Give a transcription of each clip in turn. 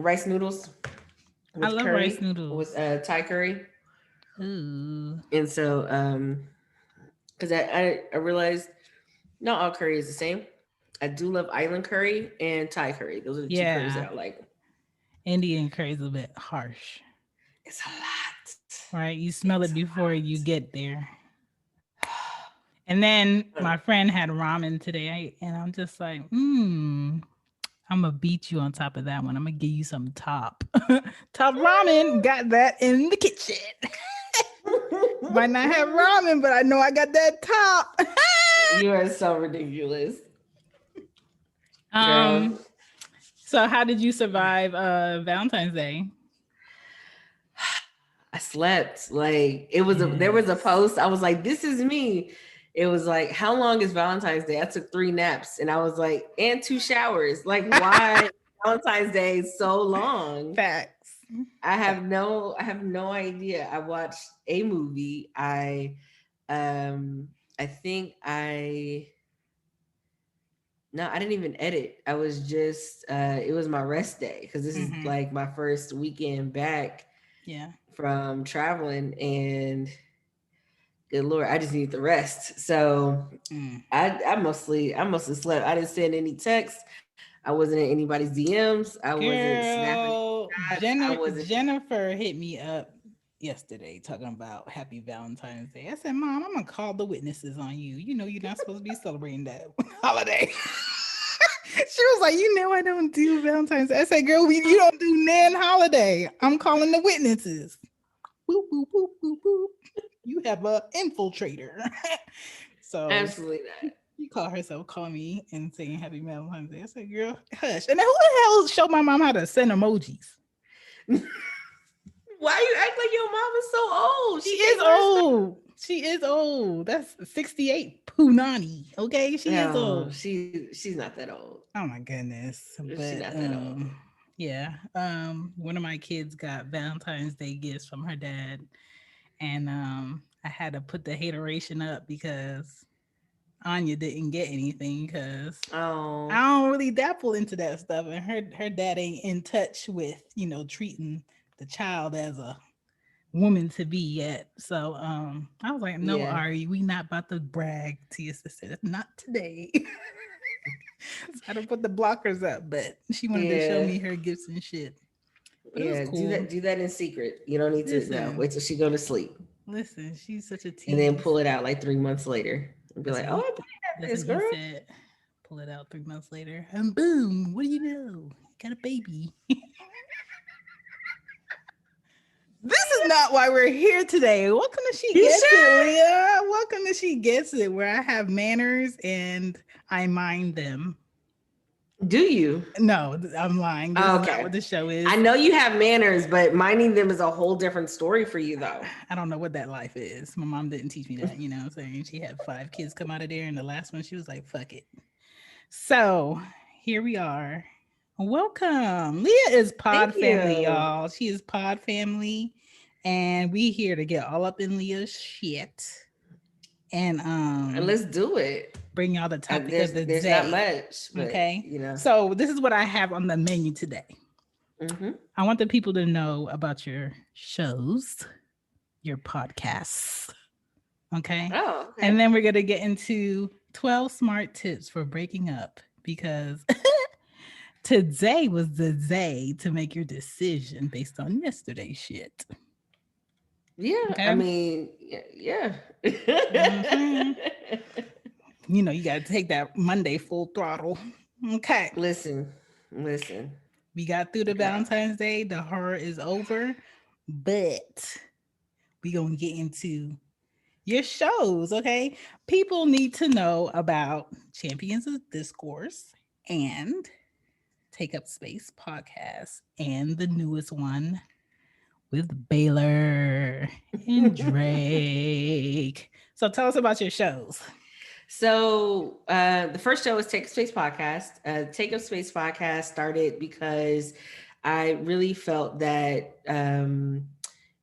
rice noodles I with love rice curry, with noodles. Thai curry. Ooh. And so, because I realized not all curry is the same. I do love island curry and Thai curry. Those are the two curries that Yeah. I like. Indian curry is a bit harsh, It's a lot. right? You smell It's it a before you get there. And then my friend had ramen today, and I'm just like, I'm gonna beat you on top of that one. I'm gonna give you some top. Top ramen. Got that in the kitchen. Might not have ramen, but I know I got that top. You are so ridiculous, girl. um, so how did you survive Valentine's Day? I slept. Like there was a Yes. post. I was like, this is me. It was like, how long is Valentine's Day? I took 3 naps and I was like, and 2 showers. Like, why Valentine's Day is so long? Facts. Facts. I have no idea. I watched a movie. I think I no, I didn't even edit. I was just it was my rest day because this is Mm-hmm. like my first weekend back Yeah. from traveling, and good lord, I just need the rest. So Mm. I mostly slept. I didn't send any texts. I wasn't in anybody's DMs. I wasn't snapping Girl, shots. I wasn't. Jennifer hit me up yesterday talking about Happy Valentine's Day. I said, Mom, I'm gonna call the witnesses on you. You know you're not supposed to be celebrating that holiday. She was like, you know I don't do Valentine's Day. I said, girl, you don't do nan holiday. I'm calling the witnesses. Boop, boop, boop, boop, boop. You have a infiltrator. So Absolutely she called herself, call me and saying Happy Valentine's Day. I said, girl, hush. And then who the hell showed my mom how to send emojis? not. Why you act like your mom is so old? She She is can't learn stuff. old. She is old. That's 68 Punani. Okay. She is No, old. she's not that old. Oh my goodness. She's But not that old. yeah. One of my kids got Valentine's Day gifts from her dad. And I had to put the hateration up because Anya didn't get anything because I Oh, don't really dabble into that stuff, and her dad ain't in touch with treating the child as a woman to be yet. So I was like, no, yeah, Ari, we not about to brag to your sister. Not today. So I don't put the blockers up, but she wanted to show yeah, me her gifts and shit. But it was yeah. Do cool. that. Do that in secret. You don't need to. No, Listen, wait till she go to sleep, listen, she's such a and then tease. pull it out like 3 months later, and be That's like, what "Oh, he I got that's this, what he girl." said. Pull it out 3 months later. And boom, what do you know? Got a baby. This is not why we're here today. Welcome to She You Gets It, sure? Leah. Welcome to She Gets It, where I have manners and I mind them. Do you? No, I'm lying. This Oh, is not okay. what the show I is. know you have manners, but minding them is a whole different story for you, though. I don't know what that life is. My mom didn't teach me that, you know what I'm saying? She had 5 kids come out of there, and the last one, she was like, fuck it. So here we are. Welcome. Leah is Thank pod family, you. y'all. She is pod family, and we here to get all up in Leah's shit and And let's do it. bring y'all the topic of the There's not day. much, but Okay. you know. So this is what I have on the menu today. Hmm. I want the people to know about your shows, your podcasts. Okay. Oh, And okay. then we're gonna get into 12 smart tips for breaking up because today was the day to make your decision based on yesterday's shit. Yeah, I Okay. mean, yeah. Hmm. You know, you got to take that Monday full throttle. Okay. Listen, listen. We got through the Okay. Valentine's Day. The horror is over, but we going to get into your shows. Okay. People need to know about Champions of Discourse and Take Up Space podcast and the newest one with Baylor and Drake. So tell us about your shows. So the first show was Take Up Space Podcast. Take Up Space Podcast started because I really felt that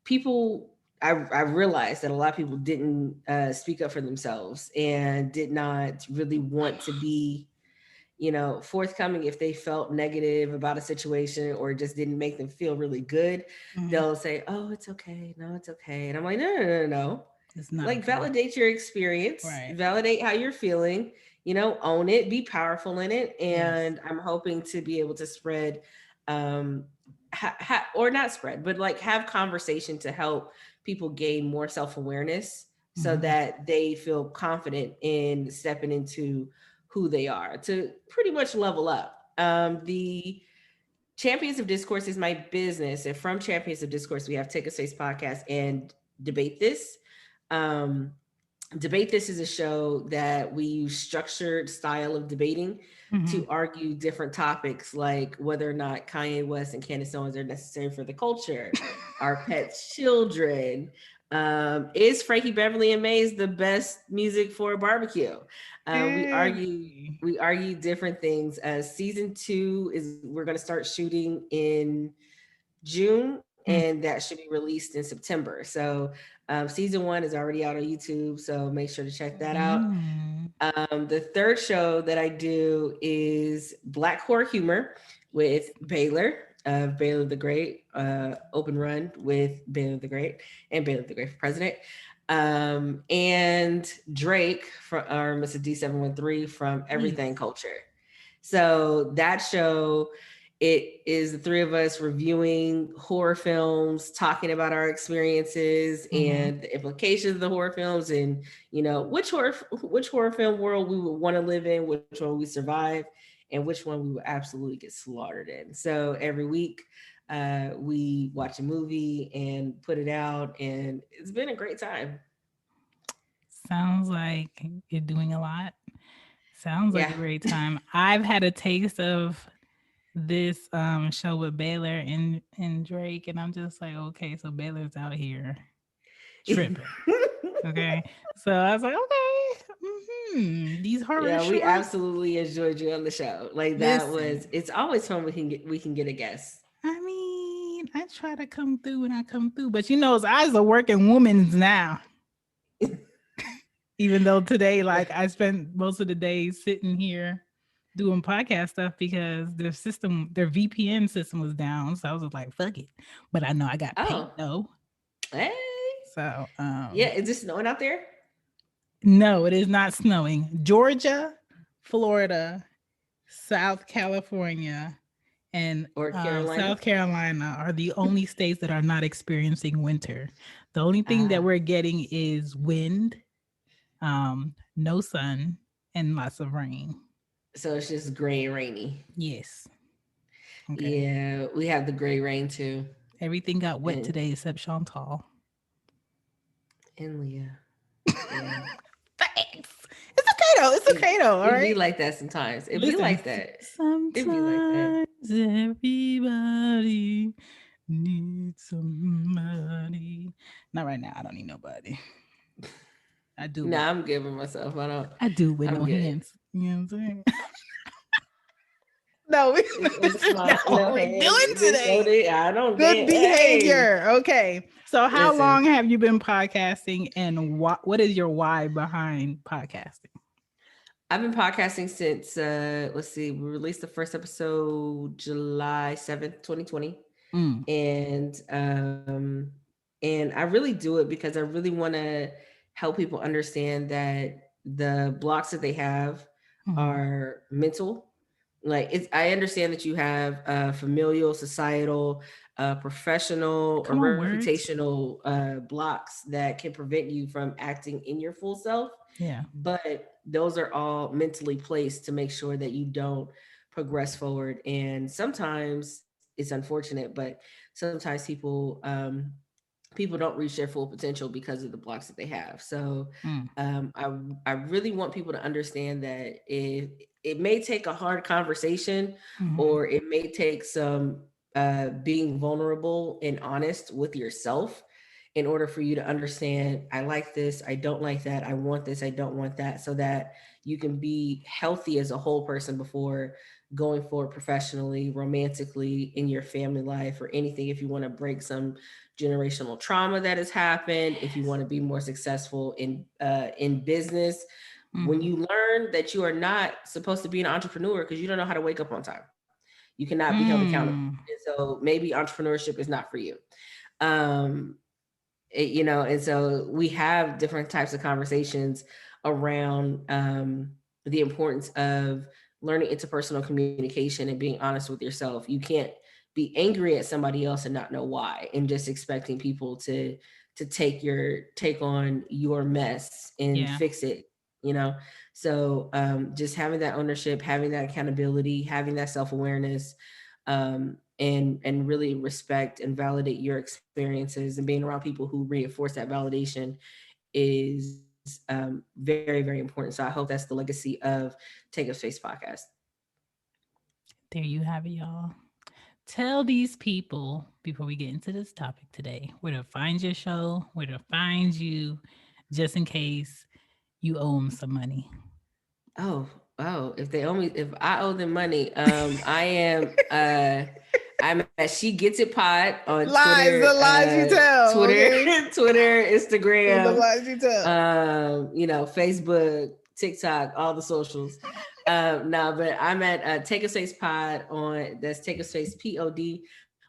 people, I realized that a lot of people didn't speak up for themselves and did not really want to be forthcoming if they felt negative about a situation or just didn't make them feel really good. Mhm. They'll say, "Oh, it's okay. No, it's okay." And I'm like, "No, no, no, no, no. It's not Like, okay. validate your experience, Right. validate how you're feeling, own it, be powerful in it." Yes. And I'm hoping to be able to spread, um, or not spread, but like have conversation to help people gain more self awareness so Mhm. that they feel confident in stepping into who they are to pretty much level up. The Champions of Discourse is my business. And from Champions of Discourse, we have Take a Space podcast and Debate This. Um, Debate This is a show that we use structured style of debating Mhm. to argue different topics like whether or not Kanye West and Candace Owens are necessary for the culture, our pets' children. Is Frankie Beverly and Maze the best music for a barbecue? We argue Hey. we argue different things. Season 2 is we're going to start shooting in June, Mm. and that should be released in September. So season 1 is already out on YouTube, so make sure to check that out. Mm. The third show that I do is Black Horror Humor with Baylor of Baylor the Great, Open Run with Baylor the Great and Baylor the Great for President. And Drake from our Mr. D713 from Everything Yes. Culture. So that show, it is the three of us reviewing horror films, talking about our experiences Mhm. and the implications of the horror films, and which horror film world we would want to live in, which one we survive, and which one we would absolutely get slaughtered in. So every week, we watch a movie and put it out, and it's been a great time. Sounds like you're doing a lot. Sounds like Yeah. a great time. I've had a taste of this show with Baylor and Drake, and I'm just like, okay, so Baylor's out here tripping. Okay. So I was like, okay, these horror Yeah, we shorts. absolutely enjoyed you on the show. Like that Listen, was it's always fun we can get a guest. I mean, I try to come through and I come through, but I's a working woman's now. Even though today, like, I spent most of the day sitting here doing podcast stuff because their VPN system was down. So I was just like, fuck it. But I know I got paid Oh, though. hey. So Yeah, is it snowing out there? no, it is not snowing. Georgia, Florida, South California, and Or Carolina? South Carolina are the only states that are not experiencing winter. The only thing that Ah, we're getting is wind, no sun, and lots of rain. so it's just gray and rainy. Yes. Okay. Yeah, we have the gray rain too. Everything got wet And today except Chantal. Leah. Yeah. Thanks. It's okay though. It's It, okay though. All it be right. like that sometimes. It be Listen, like that. It be like that. sometimes everybody needs somebody. Not right now. I don't need nobody. I do with Nah, I'm good with myself. I do with I'm no good. hands. You know what I'm saying? No, this is My not no what we're hands. doing This show today. did. I don't Good dance. Hey, behavior. Okay. So how listen. long have you been podcasting and what is your why behind podcasting? I've been podcasting since let's see, we released the first episode July 7th, 2020. Mm, And I really do it because I really want to help people understand that the blocks that they have mhm. are mental. Like I understand that you have familial, societal, professional, or Come on, words. reputational blocks that can prevent you from acting in your full self, Yeah. but those are all mentally placed to make sure that you don't progress forward. And sometimes it's unfortunate, but sometimes people don't reach their full potential because of the blocks that they have. So Mm, I really want people to understand that it may take a hard conversation, mhm. or it may take some being vulnerable and honest with yourself in order for you to understand, I like this, I don't like that, I want this, I don't want that, so that you can be healthy as a whole person before going forward professionally, romantically, in your family life, or anything. If you want to break some generational trauma that has happened, if you want to be more successful in business, When you learn that you are not supposed to be an entrepreneur because you don't know how to wake up on time, you cannot be held accountable. And so maybe entrepreneurship is not for you. And so we have different types of conversations around the importance of learning interpersonal communication and being honest with yourself. You can't be angry at somebody else and not know why, and just expecting people to take on your mess and fix it. So just having that ownership, having that accountability, having that self-awareness, and really respect and validate your experiences, and being around people who reinforce that validation is very, very important. So I hope that's the legacy of Take Up Space podcast. There you have it, y'all. Tell these people before we get into this topic today where to find your show, where to find you, just in case you owe them some money. If I owe them money, I am I'm at She Gets It Pod on Twitter. The lies you tell. Twitter, Okay? Twitter, Instagram, The lies you tell. Facebook, TikTok, all the socials. No, but I'm at Take a Space Pod that's Take a Space POD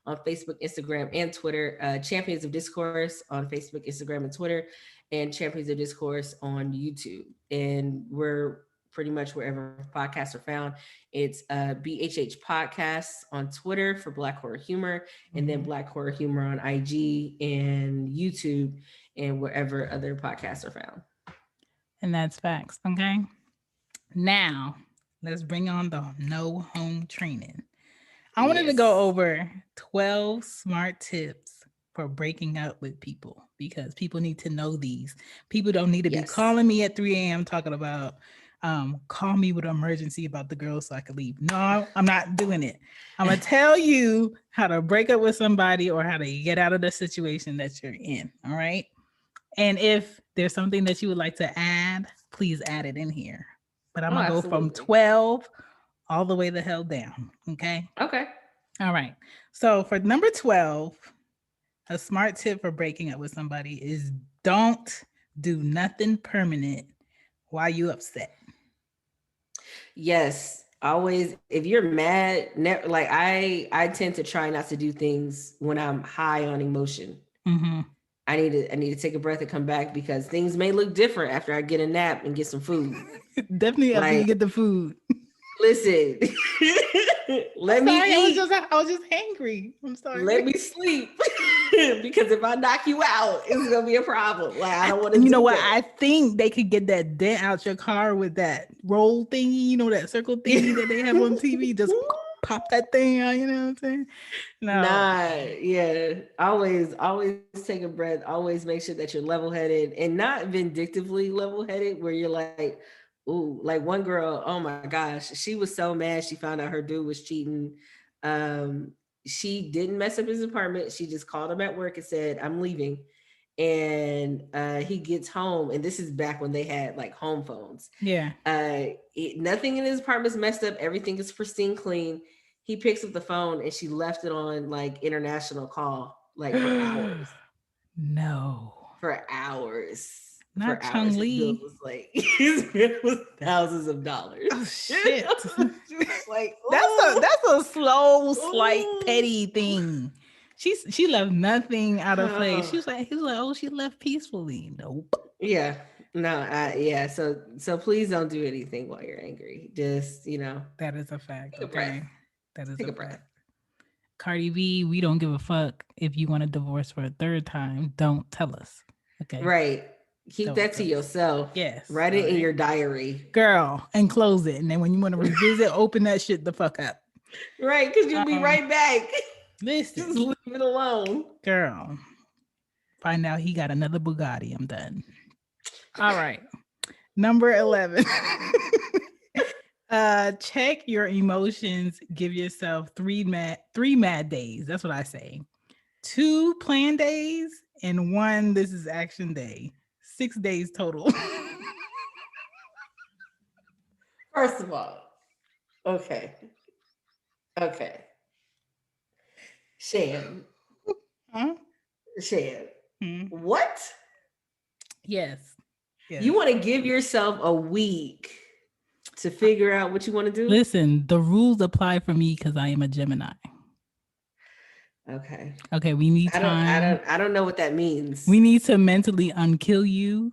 on Facebook, Instagram, and Twitter. Champions of Discourse on Facebook, Instagram, and Twitter, and Champions of Discourse on YouTube. And we're pretty much wherever podcasts are found. It's BHH Podcasts on Twitter for Black Horror Humor, and then Black Horror Humor on IG and YouTube, and wherever other podcasts are found. And that's facts. Okay. Now, let's bring on the no home training. I wanted to go over 12 smart tips for breaking up with people, because people need to know these. People don't need to be calling me at 3 a.m. talking about, call me with an emergency about the girl so I can leave. No, I'm not doing it. I'm going to tell you how to break up with somebody or how to get out of the situation that you're in. All right. And if there's something that you would like to add, please add it in here. But I'm going to go from 12 all the way the hell down. Okay. Okay. All right. So for number 12, a smart tip for breaking up with somebody is don't do nothing permanent while you upset. Yes. Always, if you're mad, like I tend to try not to do things when I'm high on emotion. I need to take a breath and come back, because things may look different after I get a nap and get some food. Definitely after you get the food. Listen, let me eat. I was just hangry. I'm sorry. Let me sleep. Because if I knock you out, it's gonna be a problem. Like, I don't want to. You know what? I think they could get that dent out your car with that roll thingy. You know, that circle thingy that they have on TV. Just pop that thing out. You know what I'm saying? No. Nah, yeah. Always take a breath. Always make sure that you're level-headed, and not vindictively level-headed, where you're like, ooh, like one girl, oh my gosh, she was so mad she found out her dude was cheating. She didn't mess up his apartment. She just called him at work and said, I'm leaving. And he gets home, and this is back when they had like home phones. Yeah. Nothing in his apartment's messed up. Everything is pristine clean. He picks up the phone, and she left it on like international call, like for hours. No. For hours. Not Chung Lee. His bill was thousands of dollars. Oh shit! Like, that's a slow, slight, petty thing. She left nothing out of place. He was like, oh, she left peacefully. Nope. Yeah. No. Yeah. So please don't do anything while you're angry. Just that is a fact. Take a breath. That is take a breath. Fact. Cardi B, we don't give a fuck if you want a divorce for a third time. Don't tell us. Okay. Right. Keep that to yourself. Yes. Write it in your diary. Girl, and close it. And then when you want to revisit, open that shit the fuck up. Right, because you'll be right back. Listen. Just leave it alone. Girl. Find out he got another Bugatti. I'm done. All right. Number 11. Check your emotions. Give yourself three mad days. That's what I say. 2 plan days and 1 this is action day. 6 days total. First of all, okay. Shan. Huh? Shan. What? Yes. You want to give yourself a week to figure out what you want to do? Listen, the rules apply for me because I am a Gemini. Okay. Okay, we need time. I don't know what that means. We need to mentally unkill you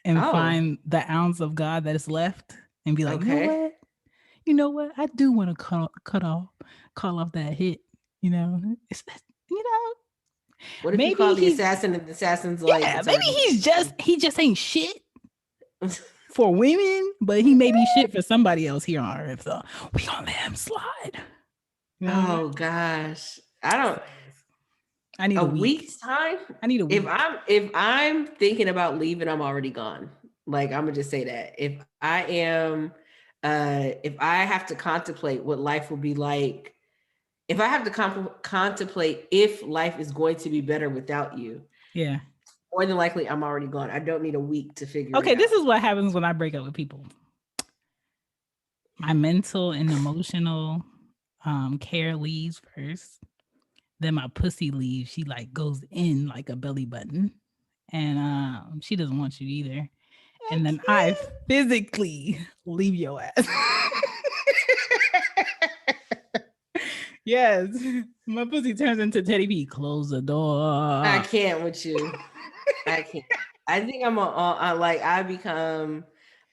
and Oh. find the ounce of God that is left and be like, Okay. you know what? I do want to call off that hit. You know, What if you maybe call the assassin and the assassin's like, yeah, it's maybe already he just ain't shit for women, but he may be shit for somebody else here on Earth. So we gonna let him slide. You know oh gosh. I need a week's time. I need a week. If I'm thinking about leaving, I'm already gone. Like, I'm gonna just say that. If I have to contemplate what life will be like, if I have to contemplate if life is going to be better without you, yeah, more than likely I'm already gone. I don't need a week to figure it out. Okay, this is what happens when I break up with people. My mental and emotional care leaves first. Then my pussy leaves. She like goes in like a belly button. And she doesn't want you either. And then I physically leave your ass. Yes. My pussy turns into Teddy B. Close the door. I can't with you. I can't. I think I become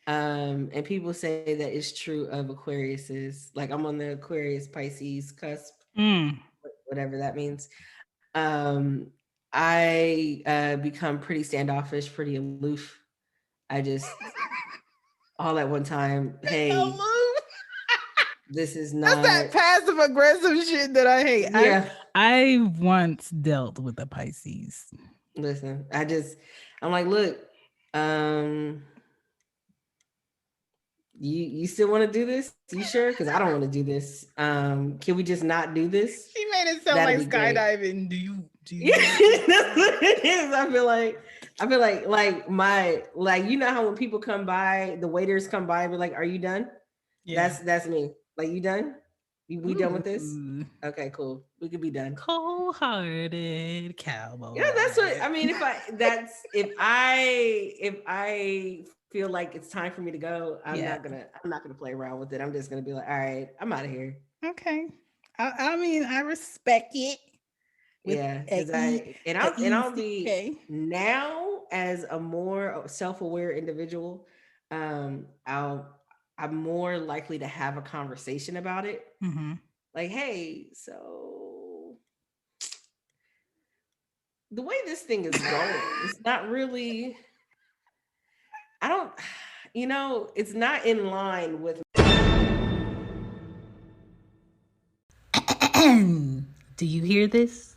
and people say that it's true of Aquariuses. Like, I'm on the Aquarius Pisces cusp, whatever that means. I become pretty standoffish, pretty aloof. I just all at one time, hey, this is not. That's that passive aggressive shit that I hate. Yeah. I once dealt with a Pisces. Listen, I'm like, look, you still want to do this? You sure? Because I don't want to do this. Can we just not do this? She made it sound like skydiving. Do you? That's what it is. I feel like you know how when people come by, the waiters come by and be like, "Are you done?" Yeah. That's me. Like, you done? We done with this? Okay, cool. We could be done. Cold-hearted cowboy. Yeah, that's what I mean. If I feel like it's time for me to go, I'm not gonna play around with it. I'm just gonna be like, all right, I'm out of here. Okay. I mean, I respect it. Yeah, because I'll be now as a more self-aware individual. I'm more likely to have a conversation about it. Mm-hmm. Like, hey, so the way this thing is going, it's not really. It's not in line with. Do you hear this?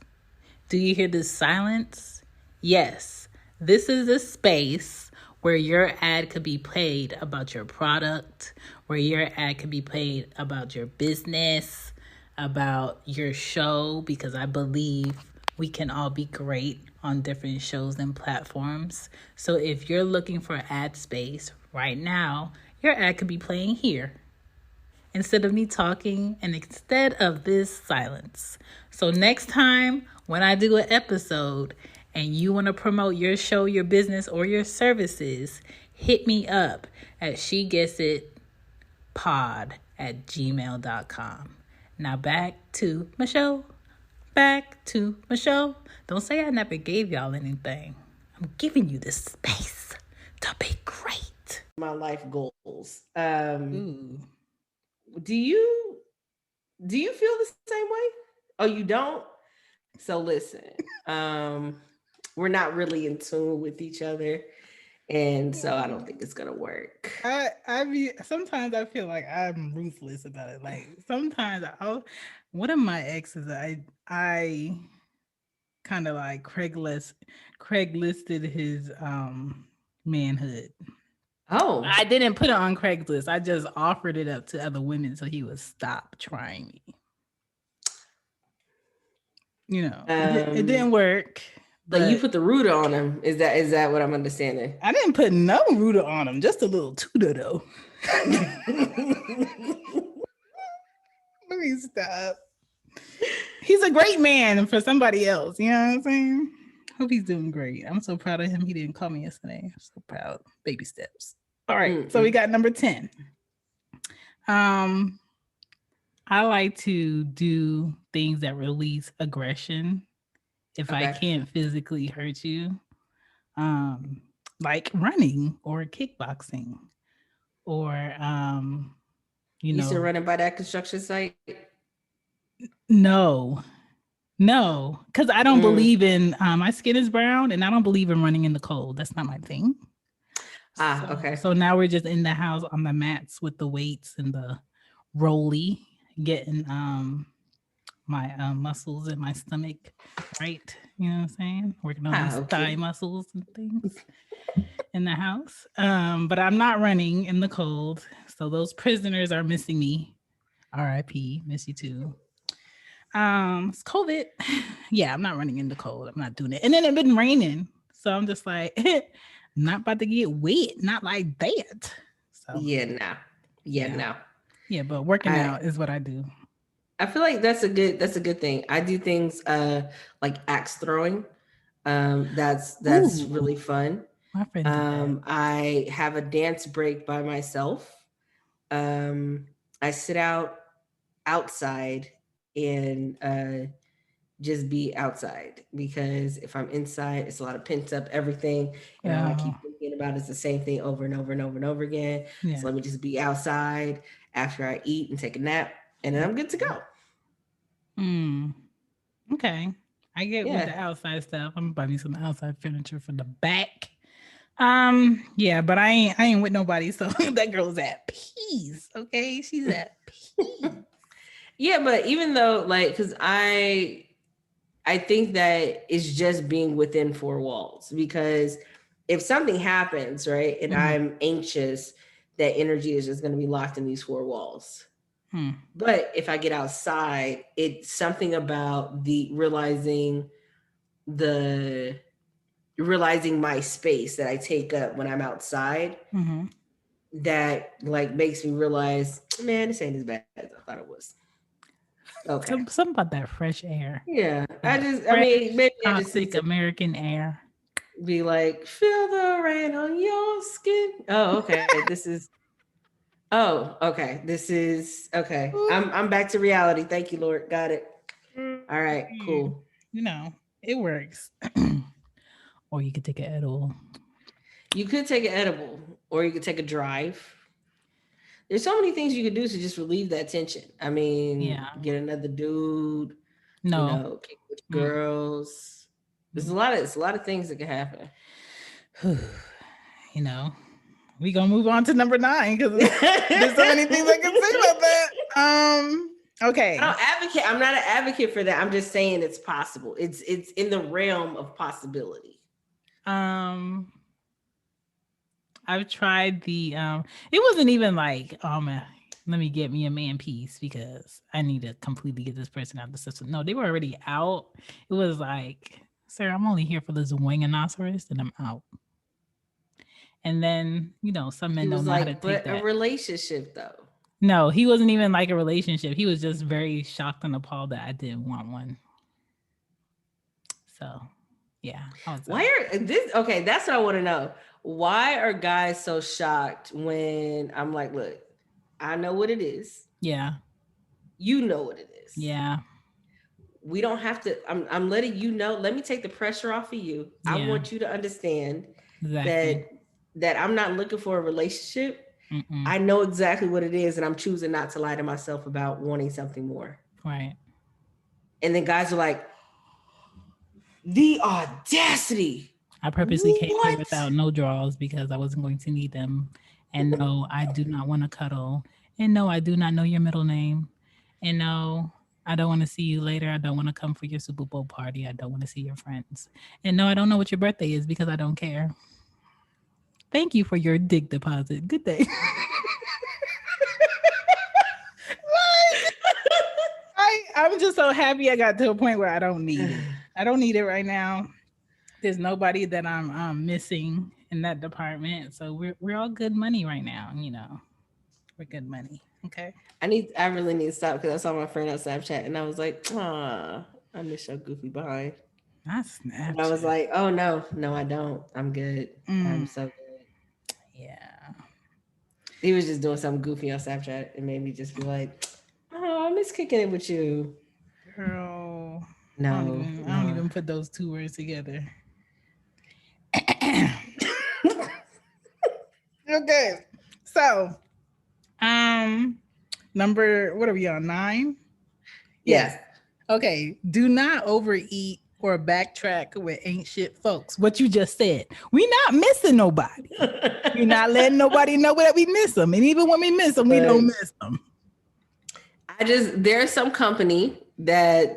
Do you hear this silence? Yes, this is a space where your ad could be played about your product, where your ad could be played about your business, about your show, because I believe we can all be great on different shows and platforms. So if you're looking for ad space right now, your ad could be playing here instead of me talking and instead of this silence. So next time when I do an episode and you want to promote your show, your business, or your services, hit me up at sheguessitpod@gmail.com. Now back to my show. Don't say I never gave y'all anything. I'm giving you the space to be great. My life goals. Do you feel the same way? Oh, you don't? So listen, we're not really in tune with each other. And so I don't think it's gonna work. I mean, sometimes I feel like I'm ruthless about it. Like, sometimes one of my exes, I kind of like Craiglisted his manhood. Oh. I didn't put it on Craigslist. I just offered it up to other women so he would stop trying me. It didn't work. But you put the rooter on him. Is that what I'm understanding? I didn't put no rooter on him, just a little tutor though. Let me stop. He's a great man for somebody else. You know what I'm saying? Hope he's doing great. I'm so proud of him. He didn't call me yesterday. I'm so proud. Baby steps. All right. So we Mm-mm. got number 10. Um, I like to do things that release aggression if I Okay. can't physically hurt you. Um, like running or kickboxing or you You still know, running by that construction site? no. No, because I don't Mm. believe in my skin is brown and I don't believe in running in the cold. That's not my thing. Ah, So okay. so now we're just in the house on the mats with the weights and the rolly, getting my muscles in my stomach right. You know what I'm saying? Working on Ah, these thigh okay. muscles and things in the house. But I'm not running in the cold. So those prisoners are missing me. RIP, miss you too. It's COVID. Yeah, I'm not running in the cold. I'm not doing it. And then it been raining. So I'm just like, not about to get wet. Not like that. So Yeah, no. Yeah, yeah. no. Yeah, but working I out is what I do. I feel like that's a good thing. I do things like axe throwing. That's Ooh, really fun. my friend did that. I have a dance break by myself. I sit outside and just be outside, because if I'm inside, it's a lot of pent up everything, and all I Oh, keep thinking about is the same thing over and over and over and over again. So yeah. let me just be outside after I eat and take a nap, and then I'm good to go. Mm, okay. I get with Yeah. the outside stuff. I'm gonna buy me some outside furniture for the back. Yeah, but I ain't with nobody, so that girl's at peace. Okay, she's at peace. Yeah, but even though, like, because I think that it's just being within four walls, because if something happens, right, and Mhm. I'm anxious, that energy is just going to be locked in these four walls. Hmm. But if I get outside, it's something about the realizing my space that I take up when I'm outside, Mhm. that like makes me realize, man, this ain't as bad as I thought it was. Okay. Something about that fresh air. Yeah. That I fresh, mean, maybe I just need toxic to American air. be like, feel the rain on your skin. Oh, okay. This is okay. I'm back to reality. Thank you, Lord. Got it. All right, You cool. know, it works. Or you could take an edible. You could take an edible, or you could take a drive. There's so many things you could do to just relieve that tension. I mean, Yeah. get another dude, No. kick with Mm, girls. mm. It's a lot of things that can happen. You know, we gonna move on to number 9 because there's so many things I can say about that. Okay. I'm not an advocate for that. I'm just saying it's possible. It's in the realm of possibility. Um, I've tried the it wasn't even like, oh man, let me get me a man piece because I need to completely get this person out of the system. No, they were already out. It was like, sir, I'm only here for this winganosaurus and I'm out. And then, some He men don't was know how to like, take but a that. relationship though. No, he wasn't even like a relationship. He was just very shocked and appalled that I didn't want one. So yeah, I was Why out. are this okay? That's what I want to know. Why are guys so shocked when I'm like, look, I know what it is. Yeah. You know what it is. Yeah. We don't have to. I'm letting you know. Let me take the pressure off of you. I Yeah. want you to understand Exactly. that I'm not looking for a relationship. Mm-mm. I know exactly what it is, and I'm choosing not to lie to myself about wanting something more. Right. And then guys are like, the audacity. I purposely came here What? without no draws because I wasn't going to need them. And no, I do not want to cuddle. And no, I do not know your middle name. And no, I don't want to see you later. I don't want to come for your Super Bowl party. I don't want to see your friends. And no, I don't know what your birthday is because I don't care. Thank you for your dig deposit. Good day. I'm just so happy I got to a point where I don't need it. I don't need it right now. There's nobody that I'm missing in that department. So we're all good money right now, We're good money. Okay. I really need to stop, because I saw my friend on Snapchat and I was like, ah, I miss your goofy behind. I And I was Snapchat. like, oh no, no, I don't. I'm good. I'm Mm, so good. yeah. He was just doing something goofy on Snapchat and made me just be like, oh, I miss kicking it with you. Girl. No, I don't no. even put those two words together. Okay. So, um, number, what are we on? 9? Yes. Yeah. Okay. Do not overeat or backtrack with ain't shit folks. What you just said. We not missing nobody. We not letting nobody know that we miss them. And even when we miss them, we don't But miss them. there's some company that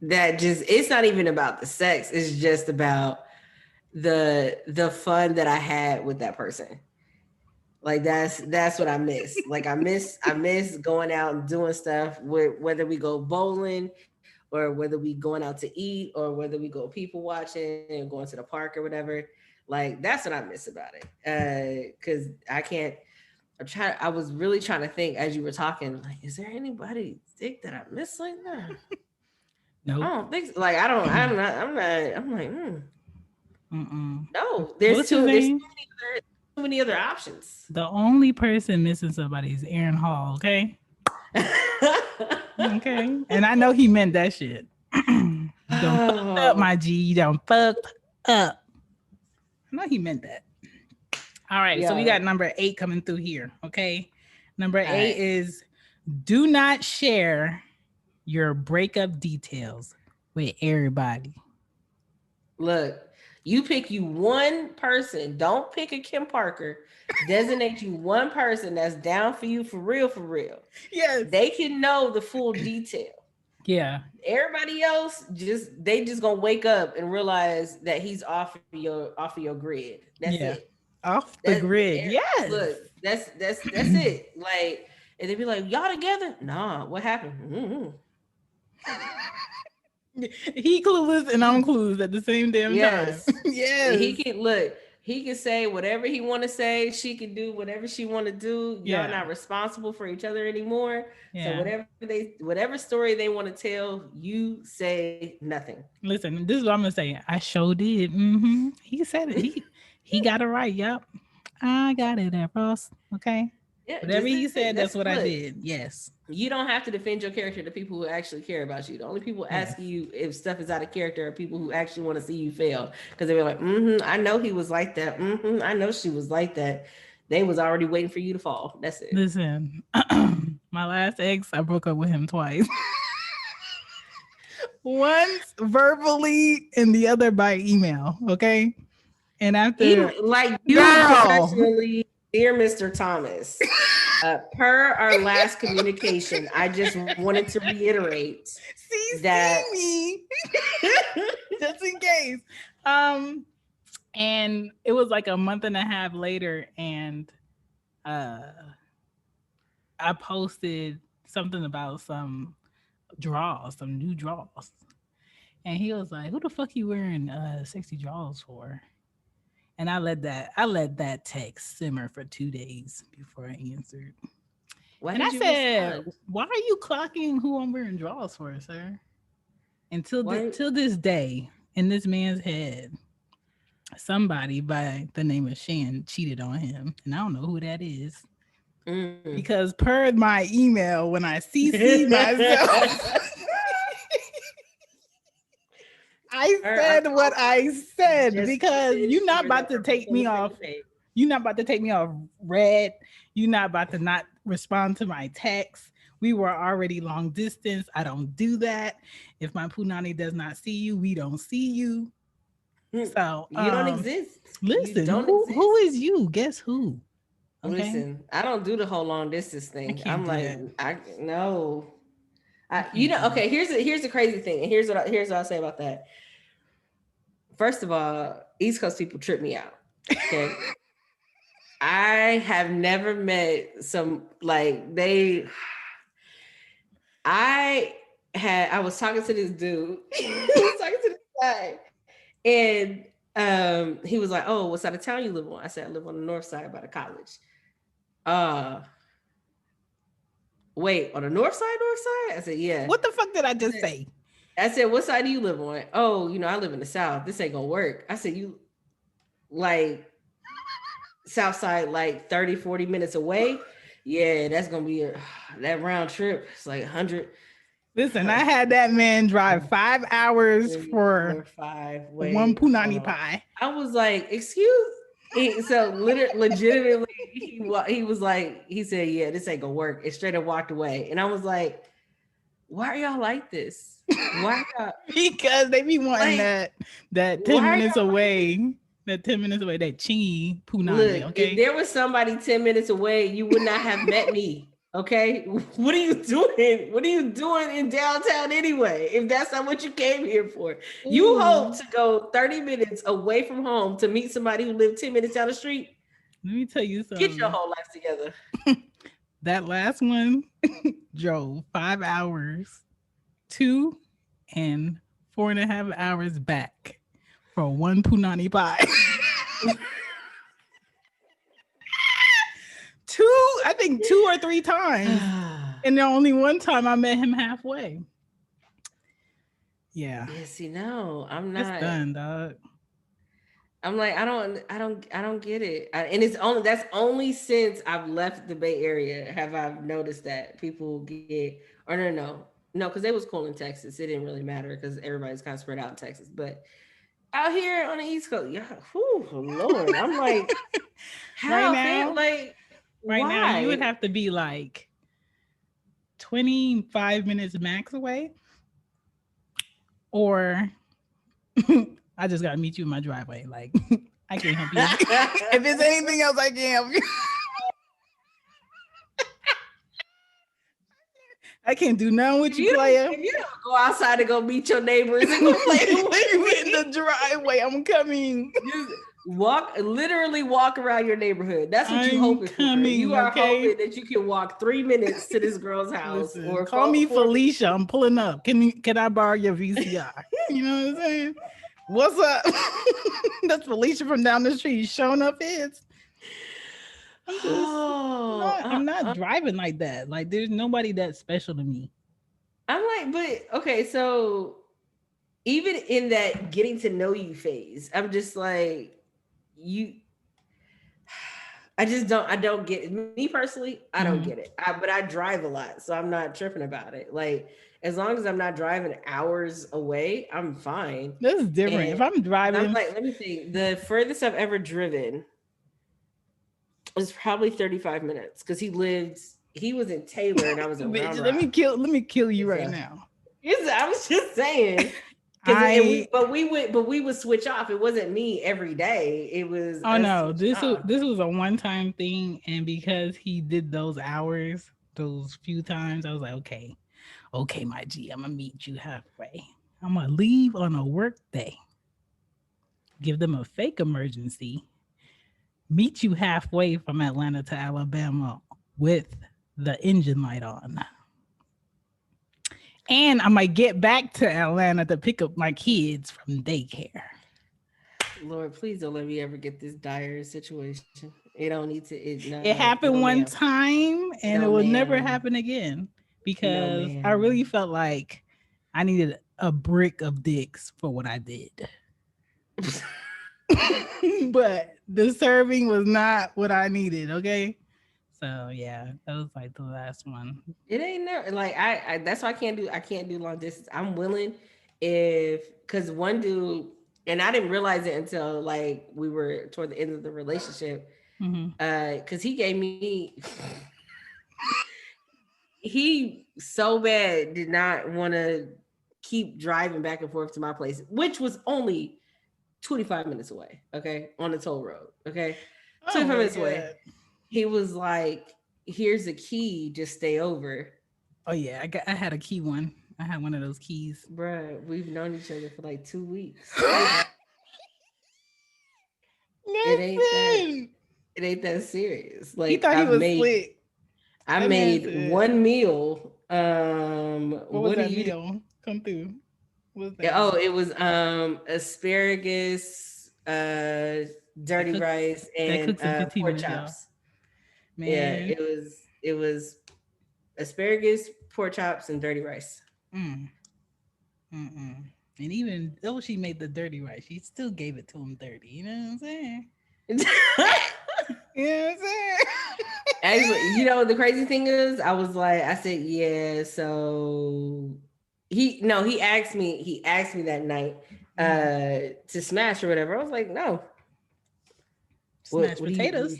just, it's not even about the sex. It's just about the fun that I had with that person. Like that's what I miss. Like I miss going out and doing stuff with, whether we go bowling or whether we going out to eat or whether we go people watching and going to the park or whatever. Like that's what I miss about it. Cause I can't, I was really trying to think as you were talking, like, is there anybody sick that I miss like that? I Nope. don't think so. Like I'm like, Mm-mm. no, What's his name? too many other options. The only person missing somebody is Aaron Hall, okay? Okay. And I know he meant that shit. You done fucked up, Oh, my G. You done fucked up. I know he meant that. All right. So we got yo, number 8 coming through here. Okay. Number all 8 right. is do not share your breakup details with everybody. Look, you pick you one person. Don't pick a Kim Parker. Designate you one person that's down for you for real, for real. Yes. They can know the full detail. Yeah. Everybody else just gonna wake up and realize that he's off of your grid. That's Yeah. it. Off the That grid. Yes. look, that's it. Like, and they be like, y'all together? Nah, what happened? He clueless and I'm clueless at the same damn time. Yes. He Yes. can look, he can say whatever he want to say. She can do whatever she want to do. Y'all Yeah. not responsible for each other anymore. So Yeah. whatever story they want to tell, you say nothing. Listen, this is what I'm gonna say. I sure did. He said it. He got it right. Yep. I got it at Ross. Okay. Yeah, Whatever just he said, that's that's what I look. did. Yes. You don't have to defend your character to people who actually care about you. The only people Yes. asking you if stuff is out of character are people who actually want to see you fail. Because they were like, I know he was like that. I know she was like that. They was already waiting for you to fall. That's it. Listen, my last ex, I broke up with him twice. Once verbally and the other by email. Okay. And after, Like you girl, professionally, dear Mr. Thomas, per our last communication, I just wanted to reiterate CC that me just in case. Um, and it was like a month and a half later, and uh, I posted something about some draws, some new draws, and he was like, "Who the fuck you wearing sexy draws for?" And I let that text simmer for 2 days before I answered. why And I did you said, respond? "Why are you clocking who I'm wearing draws for, sir?" Until Why? till this day, in this man's head, somebody by the name of Shan cheated on him, and I don't know who that is Mm. because per my email when I CC myself, I Our said what I said just because to you're not ensure about that to we're both take on the me same off. page. You're not about to take me off red. You're not about to not respond to my text. We were already long distance. I don't do that. If my punani does not see you, we don't see you. So, You don't exist. You listen, don't who exist. is you? Guess who? Okay, Listen, I don't do the whole long distance I thing. can't I'm do like, that. I no. I can't do that. Okay, here's the crazy thing. And here's what I'll say about that. First of all, East Coast people trip me out. Okay. I have never met some like they I was talking to this dude. I was talking to this guy. And he was like, "Oh, what side of town you live on?" I said, "I live on the north side by the college." Uh Wait, on the north side, north side? I said, "Yeah." What the fuck did I I just said, say? I said, what side do you live on? Oh, I live in the South. This ain't gonna work. I said, you like South side, like 30, 40 minutes away. Yeah, that's gonna be that round trip. It's like 100. Listen, I had that man drive 5 hours Three, for 4, 5. one Wait, hold punani on. pie. I was like, excuse. So legitimately, he was like, he said, yeah, this ain't gonna work. And straight up walked away. And I was like, why are y'all like this? Why y'all Because they be wanting like? that 10 Why are minutes y'all like this? away. That 10 minutes away, that chingy punani, Look, if okay? there was somebody 10 minutes away, you would not have met me. Okay. What are you doing? What are you doing in downtown anyway? If that's not what you came here for, you hope Ooh. to go 30 minutes away from home to meet somebody who lived 10 minutes down the street. Let me tell you Get your something. whole life together. That last one drove 5 hours to and 4.5 hours back for one punani pie. I think 2 or 3 times. And the only one time I met him halfway. Yeah. Yeah, see, no, I'm It's not. done, dog. I'm like, I don't get it. And that's only since I've left the Bay Area have I noticed that people get, or no, because they was cool in Texas. It didn't really matter because everybody's kind of spread out in Texas. But out here on the East Coast, yeah, whew, Lord, I'm like, Right how, fam? now, Like, right now, you would why? have to be like 25 minutes max away, or I just gotta meet you in my driveway. Like, I can't help you. If it's anything else, I can't help you. I can't do nothing with you, player. If you don't go outside to go meet your neighbors and go play with You me, in the driveway. I'm coming. just literally walk around your neighborhood. That's what you I'm hoping for. You coming. are Okay. hoping that you can walk 3 minutes to this girl's house Listen, or call me 4 minutes. Felicia. I'm pulling up. Can I borrow your VCR? You know what I'm saying? What's up? That's Felicia from down the street showing up his. I'm just Oh, I'm not driving like that. Like there's nobody that special to me. I'm like, but okay, so even in that getting to know you phase, I'm just like, you I don't get it. Me personally, I don't get Mhm. it. But I drive a lot, so I'm not tripping about it. Like, as long as I'm not driving hours away, I'm fine. This is different. And If I'm I'm driving, like, let me think. The furthest I've ever driven was probably 35 minutes because he was in Taylor and I was in bitch, Round Rock. let me kill you right So, now. I was just saying. Cause I we would switch off. It wasn't me every day. It was Oh us no, switching off. this was a one time thing, and because he did those hours, those few times, I was like, okay, my G, I'm gonna meet you halfway. I'm gonna leave on a work day, give them a fake emergency, meet you halfway from Atlanta to Alabama with the engine light on. And I might get back to Atlanta to pick up my kids from daycare. Lord, please don't let me ever get this dire situation. It don't need to. It No, happened ma'am. one time and it No, will never ma'am. happen again No, because I really ma'am. felt like I needed a brick of dicks for what I did. But the serving was not what I needed, okay? So yeah, that was like the last one. It ain't never like I. That's why I can't do long distance. I'm willing if because one dude and I didn't realize it until like we were toward the end of the relationship. Mm-hmm. Because he gave me he so bad did not want to keep driving back and forth to my place, which was only 25 minutes away, okay, on the toll road, okay, Oh 25 my minutes away. god. He was like, here's a key, just stay over. Oh yeah, I had a key one. I had one of those keys. Bruh, we've known each other for like 2 weeks. It ain't that Listen, it ain't that serious. he Like thought he was slick. I That man made said, one meal. "What was What do that you do? meal? Come through. What was that Oh, meal? it was asparagus, That dirty cooks rice, that and cooks in 15 pork minutes, y'all. chops. Yeah, Man, it was asparagus, pork chops, and dirty rice. mm, Mm-mm. And even though she made the dirty right, she still gave it to him dirty. You know what I'm saying? You know what I'm saying? Actually, the crazy thing is, I said, yeah, so he asked me that night Mhm. to smash or whatever. I was like, no. What Smashed what do you what do potatoes.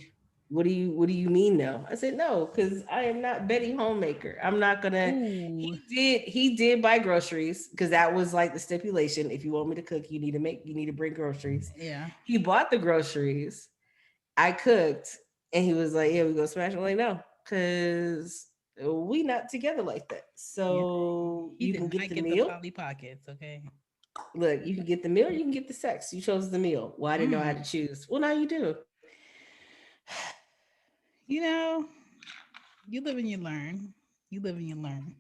you what do you mean no? I said no, because I am not Betty Homemaker. I'm not gonna. Ooh, He did buy groceries, because that was like the stipulation. If you want me to cook, you need to bring groceries. yeah, He bought the groceries. I cooked, and he was like, "Yeah, we go smash." I'm like, "No, because we not together like that. yeah. So He you did can get not the get the meal. Polly Pockets. Okay. Look, you can get the meal. You can get the sex. You chose the meal. Well, I didn't know how Mm. to choose. Well, now you do. You know, you live and you learn. You live and you learn.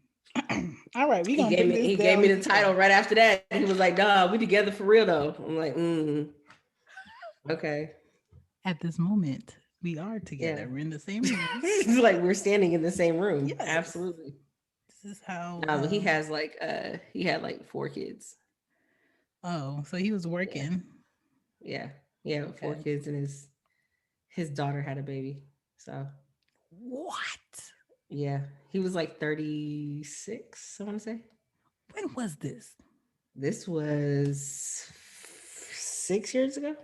All right, we're He gonna gave break me this he gave me down the to some. title right after that. He was like, "Nah, we together for real though." I'm like, okay, At this moment, we are yeah. together. We're in the same room. It's like we're standing in the same room. Yes. Absolutely. This is how Nah, but he had like 4 kids. oh, so he was Yeah, working. yeah, yeah. Four Okay. kids, and his daughter had a baby. So What? yeah, he was like 36. I want to say When was this? this was 6 years ago.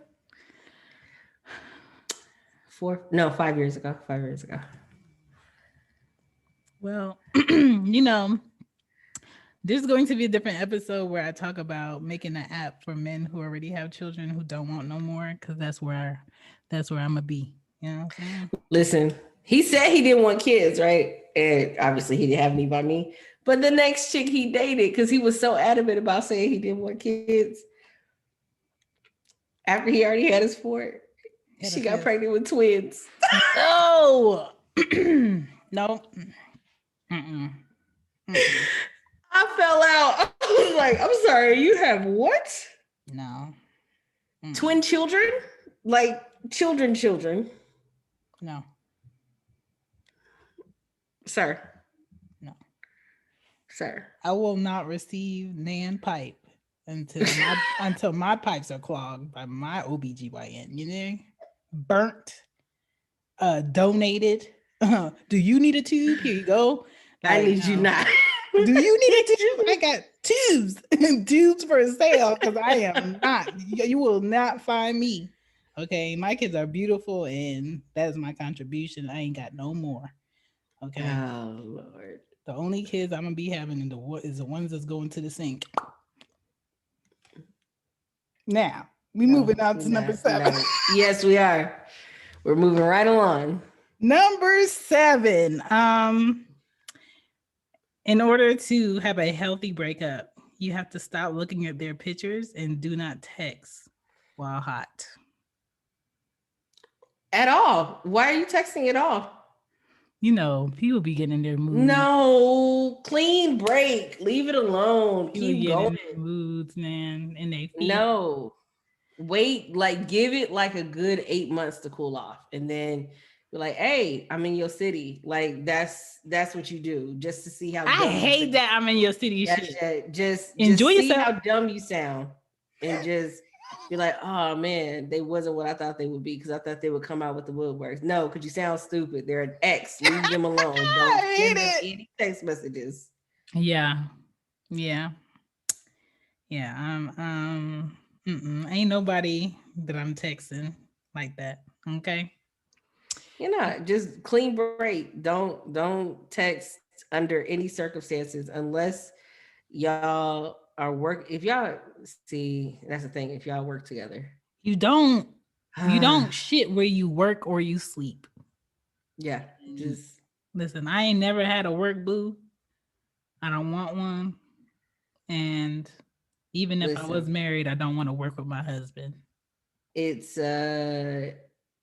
5 years ago. 5 years ago. Well, there's going to be a different episode where I talk about making an app for men who already have children who don't want no more, because that's where I'm gonna be. You know what I'm saying? Listen, he said he didn't want kids, right? And obviously he didn't have any by me. But the next chick he dated, because he was so adamant about saying he didn't want kids, after he already had his four, Hit she a got fifth. pregnant with twins. No, no. Mm-mm. Mm-mm. I fell out. I was like, I'm sorry, you have what? No. Mm-mm. Twin children? Like children. No. Sir, No. sir. I will not receive Nan pipe until my pipes are clogged by my OBGYN. You know? Burnt, donated. Do you need a tube? Here you go. I Like, need you no. not. Do you need a tube? I got tubes, tubes for sale, because I am not. You will not find me. Okay, my kids are beautiful, and that is my contribution. I ain't got no more. Okay, Oh Lord. the only kids I'm gonna be having is the ones that's going to the sink. Now we No, moving on to number no, 7. no. Yes, we are. We're moving right along. Number 7. In order to have a healthy breakup, you have to stop looking at their pictures and do not text while hot. At all. Why are you texting at all? People be getting in their moods. No, clean break. Leave it alone. People Keep get going. in their moods, man, and they feel. No, wait, like give it like a good 8 months to cool off, and then you're like, "Hey, I'm in your city." Like that's what you do, just to see how I dumb you hate sound. that I'm in your city That's shit. it. Just Enjoy see yourself. how dumb you sound, and just be like, "Oh man, they wasn't what I thought they would be, because I thought they would come out with the woodworks." No, because you sound stupid. They're an ex. Leave them alone. Don't I hate send them it. any text messages. Yeah, yeah, yeah. Ain't nobody that I'm texting like that. Okay. You're not. Just clean break. Don't text under any circumstances, unless y'all are work. If y'all see, that's the thing. If y'all work together, You don't. You don't shit where you work or you sleep. yeah, just Listen, I ain't never had a work boo. I don't want one. And even if I was listen. married, I don't want to work with my husband. It's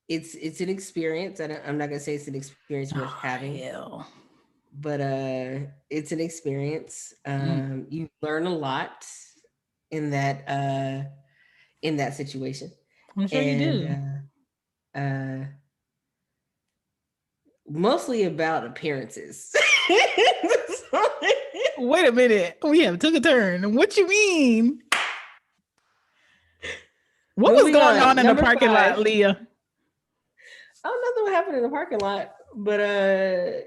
it's an experience. I'm not gonna say it's an experience worth Oh having, hell. but it's an experience. Mm, You learn a lot in that situation, I'm sure you and do. mostly about appearances. Wait a minute. We have took a turn. What you mean? What was Moving going on. on in the Number parking lot, 5. Leah? Oh, nothing happened in the parking lot. But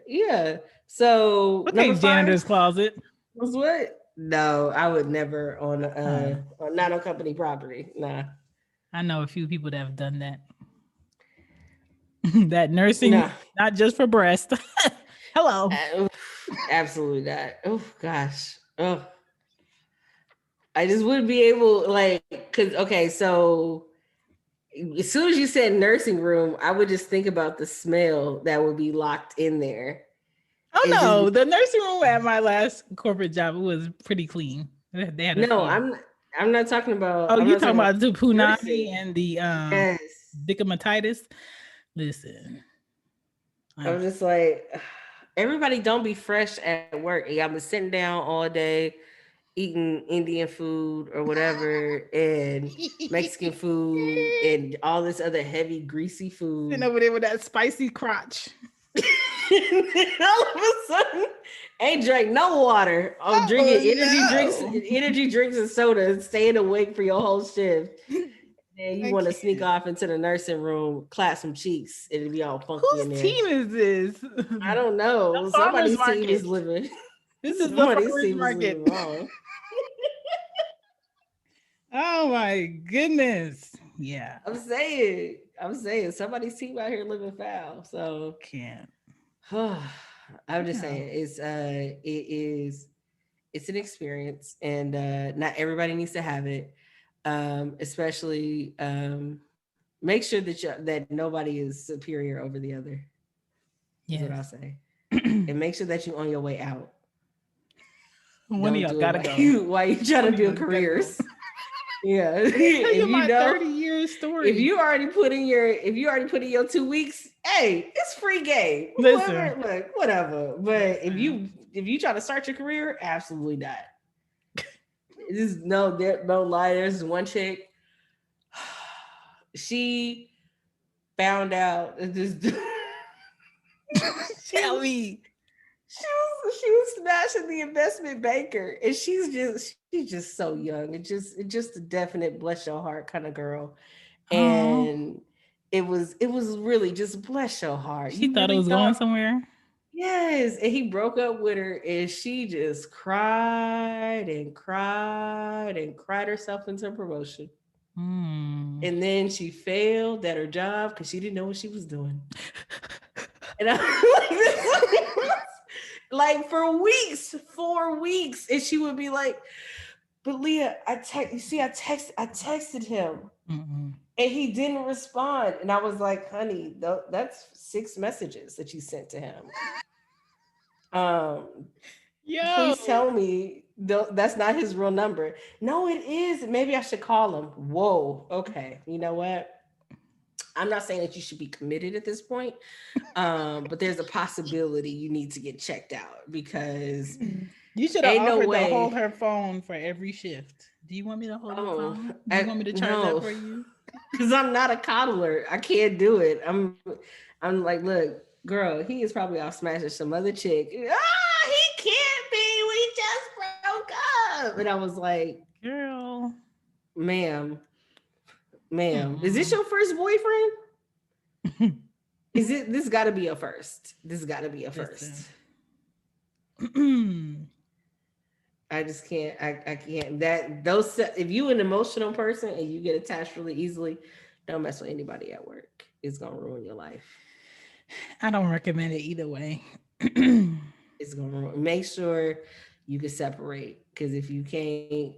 yeah. So Okay, number 5 janitor's closet. was what? No, I would never on not on company property. Nah. I know a few people that have done that. That nursing, No. not just for breast. Hello. Absolutely not. Oh gosh. Oh. I just wouldn't be able cause okay, so as soon as you said nursing room, I would just think about the smell that would be locked in there. Oh It just no, the nursing room at my last corporate job was pretty clean. They had a no, few. I'm not talking about Oh, I'm you not talking talking about about the punani nursing. and the Yes. stigmatitis? Listen, I was just like, everybody don't be fresh at work. I've been sitting down all day eating Indian food or whatever and Mexican food and all this other heavy, greasy food. sitting over there with that spicy crotch. And then all of a sudden, ain't drank no water. I'm drinking energy drinks and soda and staying awake for your whole shift. And you want to sneak off into the nursing room, clap some cheeks, and be all funky in Whose there. team is this? I don't know. The Somebody's farmer's team is market. living. This is the Somebody's farmer's team is market. living wrong. Oh my goodness. Yeah. I'm saying somebody's team out here living foul. So Can't. I'm just saying it's an experience and not everybody needs to have it. Especially make sure that nobody is superior over the other. Is what I'll say. And make sure that you're on your way out. One of y'all gotta go. While you trying to build careers. Yeah. Tell you my 30-year story. If you already put in your 2 weeks, hey, it's free game. Listen. Whatever. But if you try to start your career, absolutely not. There's no lie. There's one chick. She found out this. Tell me. She was smashing the investment banker, and she's just so young. It's just a definite bless your heart kind of girl, and it was really just bless your heart. She thought it was going somewhere. Yes, and he broke up with her, and she just cried and cried and cried herself into promotion. And then she failed at her job because she didn't know what she was doing. And like for weeks, 4 weeks, and she would be like, "But Leah, I texted him, and he didn't respond." And I was like, "Honey, that's 6 messages that you sent to him. Please tell me that's not his real number." "No, it is. Maybe I should call him." Whoa. Okay. You know what? I'm not saying that you should be committed at this point, but there's a possibility you need to get checked out because you should have offered to hold her phone for every shift. Do you want me to hold her phone? Do you want me to charge that for you? Because I'm not a coddler. I can't do it. I'm like, look, girl, he is probably off smashing some other chick. He can't be. We just broke up. And I was like, girl, ma'am, is this your first boyfriend? This got to be a first. This got to be a first. I just can't. I can't. If you an emotional person and you get attached really easily, don't mess with anybody at work. It's gonna ruin your life. I don't recommend it either way. It's gonna make sure you can separate, because if you can't.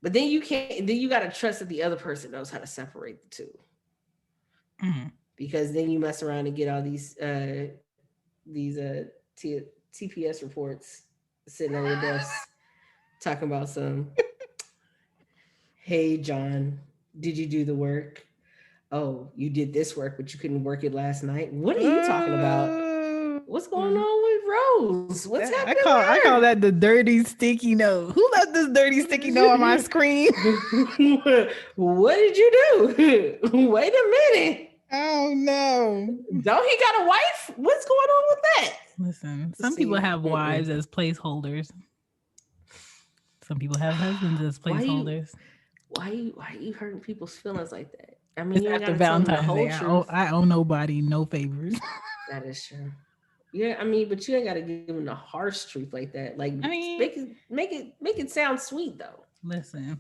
But then you can't. Then you got to trust that the other person knows how to separate the two. Because then you mess around and get all these TPS reports sitting on your desk talking about some. Hey, John, did you do the work? Oh, you did this work, but you couldn't work it last night. What are you talking about? What's going on with Rose? What's happening? I call that the dirty sticky note. Who left this dirty sticky note on my screen? What did you do? Wait a minute. Oh no. Don't he got a wife? What's going on with that? Listen, to some people see. have wives as placeholders. Some people have husbands as Why you placeholders. why you hurting people's feelings like that? I mean, It's you ain't after gotta tell them the Valentine's whole Day. truth. I owe nobody no favors. That is true. Yeah, I mean, but you ain't gotta give them the harsh truth like that. Like I mean, make it sound sweet though. listen,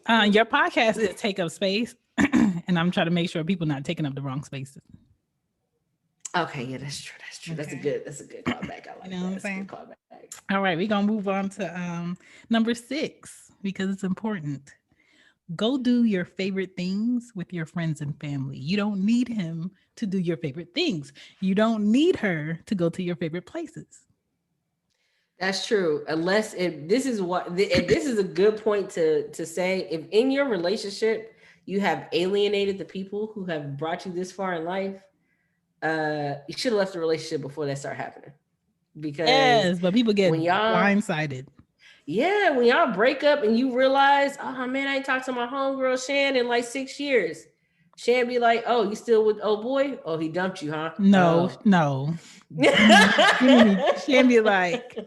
your podcast is take up space, and I'm trying to make sure people not taking up the wrong spaces. Okay, yeah, that's true. That's true. Okay. That's a good callback. I You like know that. what I'm That's a good saying? callback. All right, we're gonna move on to number 6 because it's important. Go do your favorite things with your friends and family. You don't need him to do your favorite things. You don't need her to go to your favorite places. That's true. Unless if this is what and this is a good point to say, if in your relationship you have alienated the people who have brought you this far in life, you should have left the relationship before that start happening. Because Yes, but people get when y'all blindsided. yeah, when y'all break up and you realize, oh man, I ain't talked to my homegirl Shan in like 6 years. Shan be like, oh, you still with old boy? Oh, he dumped you, huh? No, Oh. no. Jiminy, she be like,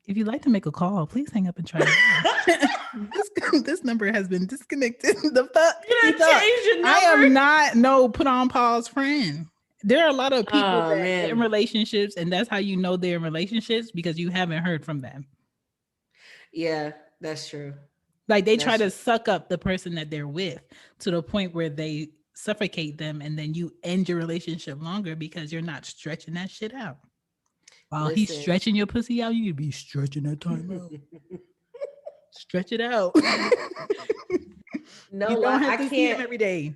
if you'd like to make a call, please hang up and try it. this number has been disconnected. The fuck? You done changed your number? I am not no put on pause friend. There are a lot of people Oh, that get in man. relationships, and that's how you know they're in relationships because you haven't heard from them. Yeah, that's true. Like they try That's to true. suck up the person that they're with to the point where they suffocate them, and then you end your relationship longer because you're not stretching that shit out. While he's Listen. stretching your pussy out, you need to be stretching that time out. Stretch it out. No You lie, don't have to see him every day.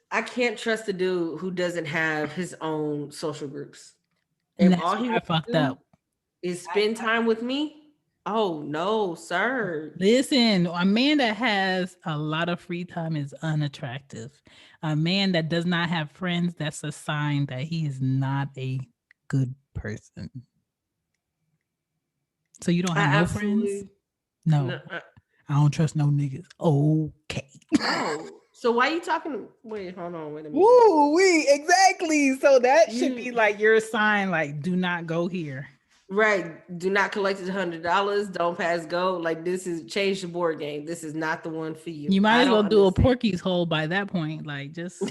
I can't trust a dude who doesn't have his own social groups. And If that's all he why I wants fucked to do up. is spend time with me, oh no, sir. Listen, a man that has a lot of free time is unattractive. A man that does not have friends, that's a sign that he is not a good person. So you don't I have no friends? absolutely No. no. I don't trust no niggas. Okay. Oh, so why you talking? Wait, hold on, wait a minute. Woo, exactly. So that should be You like your sign, like, do not go here. right? Do not collect $100. Don't pass go. Like this is change the board game. This is not the one for you. You might I as well don't do a understand. Porky's hole by that point. Like, just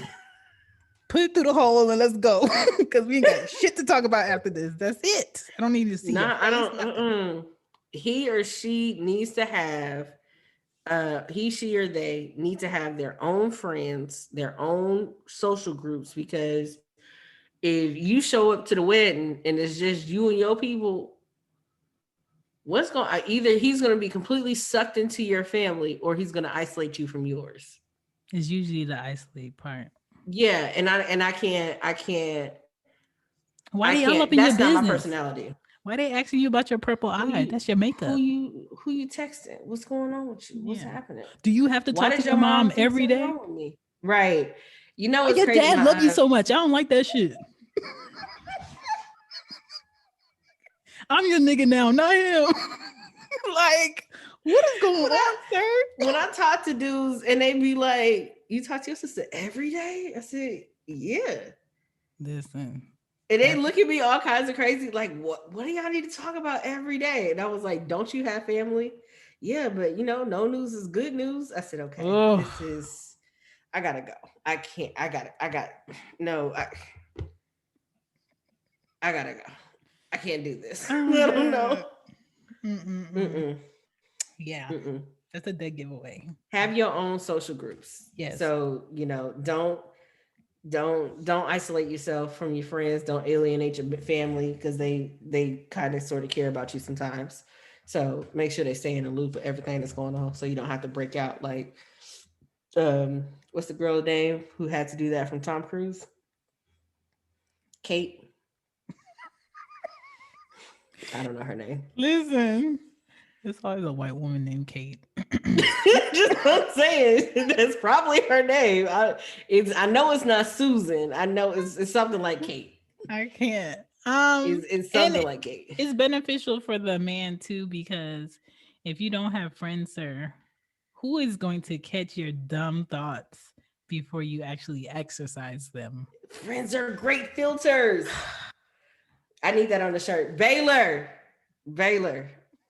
put it through the hole and let's go. Because we ain't got shit to talk about after this. That's it. I don't need to see your Nah, I face, don't. nothing. He or she needs to have he, she, or they need to have their own friends, their own social groups, because if you show up to the wedding and it's just you and your people, what's going either he's going to be completely sucked into your family or he's going to isolate you from yours. It's usually the isolate part. Yeah, and Why I they all up can't. in your That's not my business? personality. Why they asking you about your purple eye? That's your makeup. Who you texting? What's going on with you? What's Yeah. happening? Do you have to Why talk to does your your mom mom keep every something day? wrong with me? Right. You know Why what's your crazy? dad love you so much? I don't like that shit. I'm your nigga now, not him. Like, what is going on, sir? when I talk to dudes and they be like, "You talk to your sister every day?" I said, "Yeah." Listen. And they look at me all kinds of crazy, like, what do y'all need to talk about every day? And I was like, don't you have family? Yeah, but no news is good news. I said, okay, Oh, this is I gotta go. I can't, no, I gotta go. I can't do this. I oh don't know. God. Mm-mm-mm. Yeah, Mm-mm. that's a dead giveaway. Have your own social groups. Yes. So, don't isolate yourself from your friends. Don't alienate your family because they kind of sort of care about you sometimes. So make sure they stay in the loop of everything that's going on so you don't have to break out like what's the girl name who had to do that from Tom Cruise? Kate. I don't know her name. Listen, there's always a white woman named Kate. Just what I'm saying. That's probably her name. I know it's not Susan. I know it's something like Kate. I can't. It's something like Kate. It's beneficial for the man too because if you don't have friends, sir, who is going to catch your dumb thoughts before you actually exercise them. Friends are great filters. I need that on the shirt. Baylor,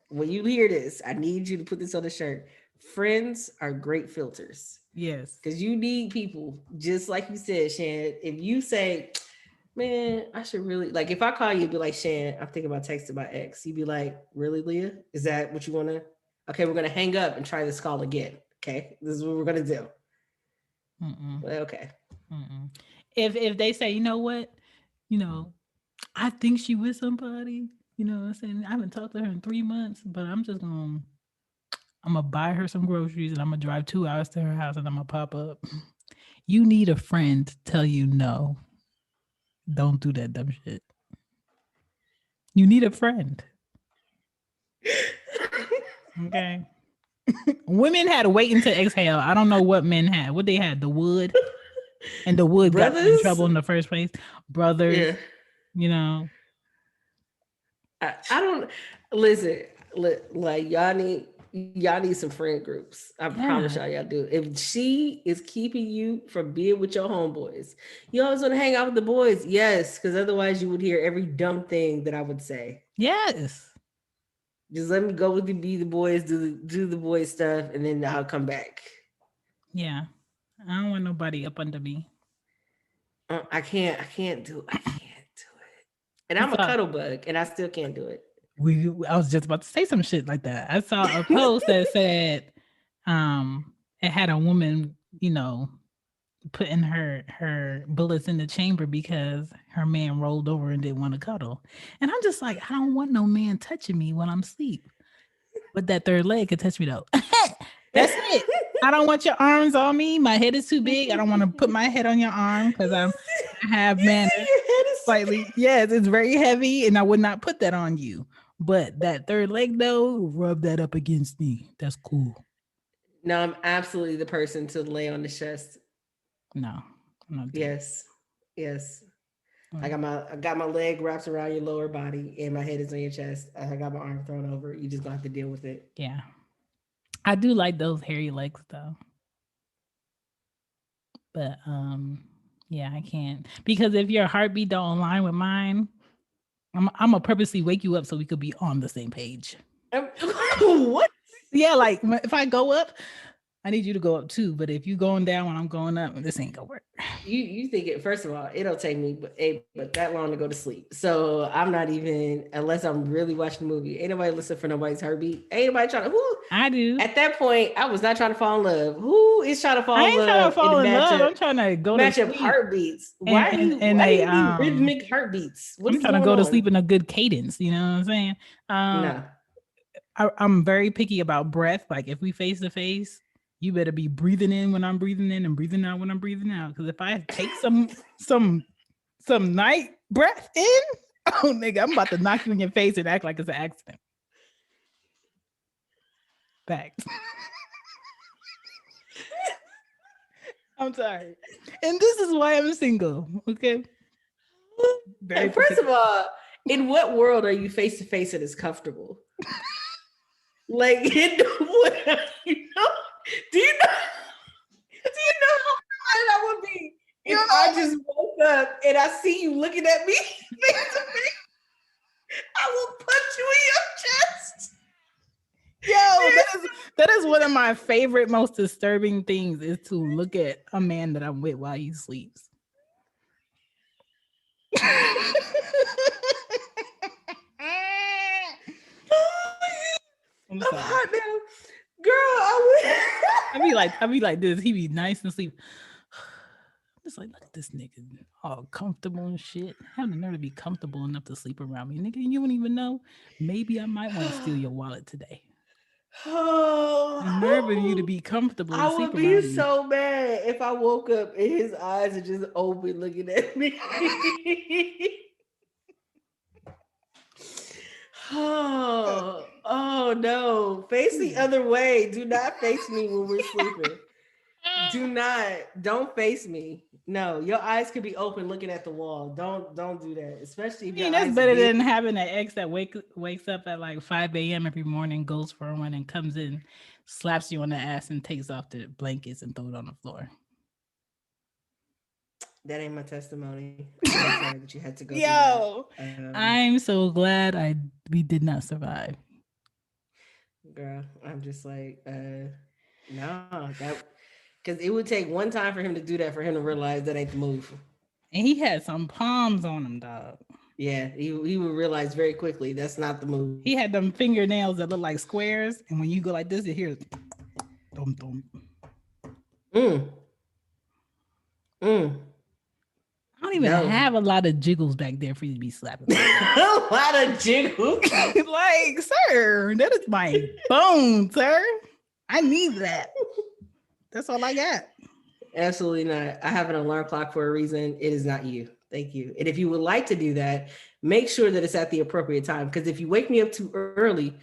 when you hear this, I need you to put this on the shirt. Friends are great filters. Yes. Because you need people, just like you said, Shan. If you say, man, I should really, like, if I call you and be like, Shan, I'm thinking about texting my ex, you'd be like, really, Leah? Is that what you want to? Okay, we're going to hang up and try this call again. Okay, this is what we're going to do. Mm-mm. Well, okay. Mm-mm. If they say, you know what, you know, I think she with somebody, you know what I'm saying? I haven't talked to her in 3 months, but I'm gonna buy her some groceries and I'm gonna drive 2 hours to her house and I'm gonna pop up. You need a friend to tell you no. Don't do that dumb shit. You need a friend. Okay. Women had to wait until exhale. I don't know what men had. What they had, the wood, and the wood got them in Brothers? trouble in the first place. Brothers, Yeah. you know. I don't listen. Like y'all need some friend groups. I promise Yeah. y'all do. If she is keeping you from being with your homeboys, you always want to hang out with the boys. Yes, because otherwise you would hear every dumb thing that I would say. Yes. Just let me go with the be the boys, do the boy stuff, and then I'll come back. Yeah. I don't want nobody up under me. I can't do it. And I I'm a saw cuddle bug, and I still can't do it. I was just about to say some shit like that. I saw a post that said it had a woman, you know, putting her bullets in the chamber because her man rolled over and didn't want to cuddle. And I'm just like, I don't want no man touching me when I'm asleep. But that third leg could touch me though. That's it. I don't want your arms on me. My head is too big. I don't want to put my head on your arm because I have You manners. say your head is Slightly, yes, it's very heavy, and I would not put that on you. But that third leg though, rub that up against me. That's cool. No, I'm absolutely the person to lay on the chest. No, I'm not doing Yes. Yes. it. I got my leg wrapped around your lower body and my head is on your chest. I got my arm thrown over. You just gonna have to deal with it. Yeah, I do like those hairy legs though. But yeah, I can't because if your heartbeat don't align with mine, I'm gonna purposely wake you up so we could be on the same page. What? Yeah, like if I go up, I need you to go up too. But if you going down when I'm going up, this ain't gonna work. You think it? First of all, it'll take me but that long to go to sleep. So I'm not even unless I'm really watching the movie. Ain't nobody listening for nobody's heartbeat. Ain't nobody trying to. Who? I do. At that point, I was not trying to fall in love. Who is trying to I fall in ain't trying to love in fall the in love. I'm trying to go to match up sleep heartbeats? and Why do you need rhythmic heartbeats? What I'm is trying to going go to on? sleep in a good cadence. You know what I'm saying? No. I'm very picky about breath. Like if we face to face, you better be breathing in when I'm breathing in and breathing out when I'm breathing out. Because if I take some night breath in, oh nigga, I'm about to knock you in your face and act like it's an accident. Facts. I'm sorry. And this is why I'm single. Okay. Very First particular. of all, in what world are you face to face and it's comfortable? Like, what, you know, do you know? Do you know how mad I would be if I just woke up and I see you looking at me face to face? I will punch you in your chest. Yo, that is one of my favorite, most disturbing things is to look at a man that I'm with while he sleeps. I'm I'm sorry. hot now. Girl, I be like this. He be nice and sleep. Just like, look at this nigga, all comfortable and shit. Having the nerve to be comfortable enough to sleep around me, nigga. You don't even know. Maybe I might want to steal your wallet today. The nerve of you to oh, be comfortable and I sleep would be around me. so mad if I woke up and his eyes are just open looking at me. Oh no. Face the other way. Do not face me when we're sleeping. Do not. Don't face me. No, your eyes could be open looking at the wall. Don't do that. Especially if I your mean, that's eyes are better big. than having an ex that wakes up at like 5 a.m. every morning, goes for a run, and comes in, slaps you on the ass, and takes off the blankets and throw it on the floor. That ain't my testimony. I'm sorry that you had to go through that. Yo, I'm so glad we did not survive. Girl, I'm just like, nah, that because it would take one time for him to do that for him to realize that ain't the move. And he had some palms on him, dog. Yeah, he would realize very quickly that's not the move. He had them fingernails that look like squares, and when you go like this, it hears dum dum. Mm. Mm. I don't even have a lot of jiggles back there for you to be slapping. A lot of jiggles. Like, sir, that is my bone, sir. I need that. That's all I got. Absolutely not. I have an alarm clock for a reason. It is not you. Thank you. And if you would like to do that, make sure that it's at the appropriate time. Because if you wake me up too early,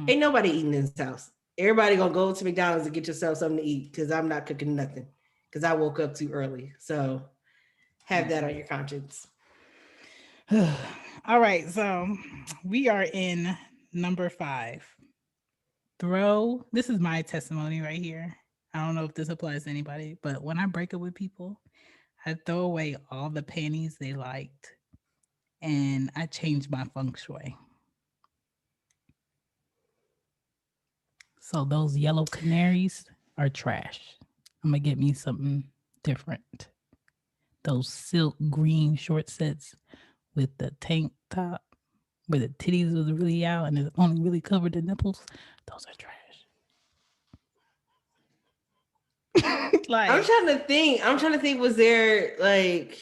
ain't nobody eating in this house. Everybody gonna go to McDonald's and get yourself something to eat because I'm not cooking nothing because I woke up too early. So have that on your conscience. All right. So we are in number 5. Throw. This is my testimony right here. I don't know if this applies to anybody, but when I break up with people, I throw away all the panties they liked and I change my feng shui. So those yellow canaries are trash. I'm going to get me something different. Those silk green short sets with the tank top where the titties was really out and it only really covered the nipples, those are trash. Like, I'm trying to think, was there like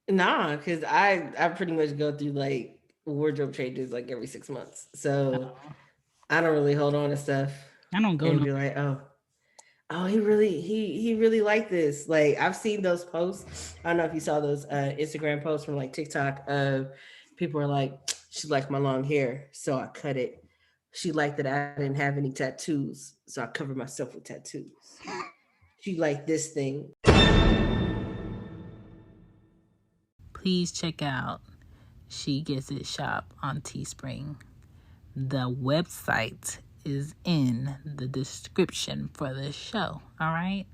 nah, because I pretty much go through like wardrobe changes like every 6 months. So I don't really hold on to stuff. I don't go and be like, oh, he really liked this. Like I've seen those posts. I don't know if you saw those Instagram posts from like TikTok of people are like, she liked my long hair, so I cut it. She liked that I didn't have any tattoos, so I covered myself with tattoos. She liked this thing. Please check out She Gets It shop on Teespring. The website is in the description for this show. All right.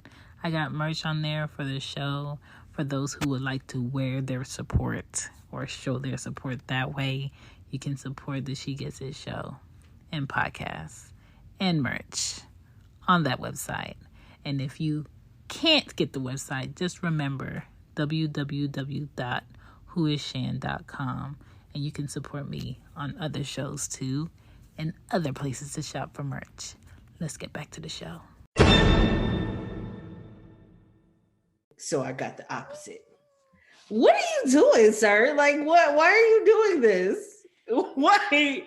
I got merch on there for the show for those who would like to wear their support or show their support that way. You can support the She Gets It show and podcasts and merch on that website. And if you can't get the website, just remember www.whoisshan.com and you can support me on other shows too and other places to shop for merch. Let's get back to the show. So I got the opposite. What are you doing, sir? Like, what? Why are you doing this? Why?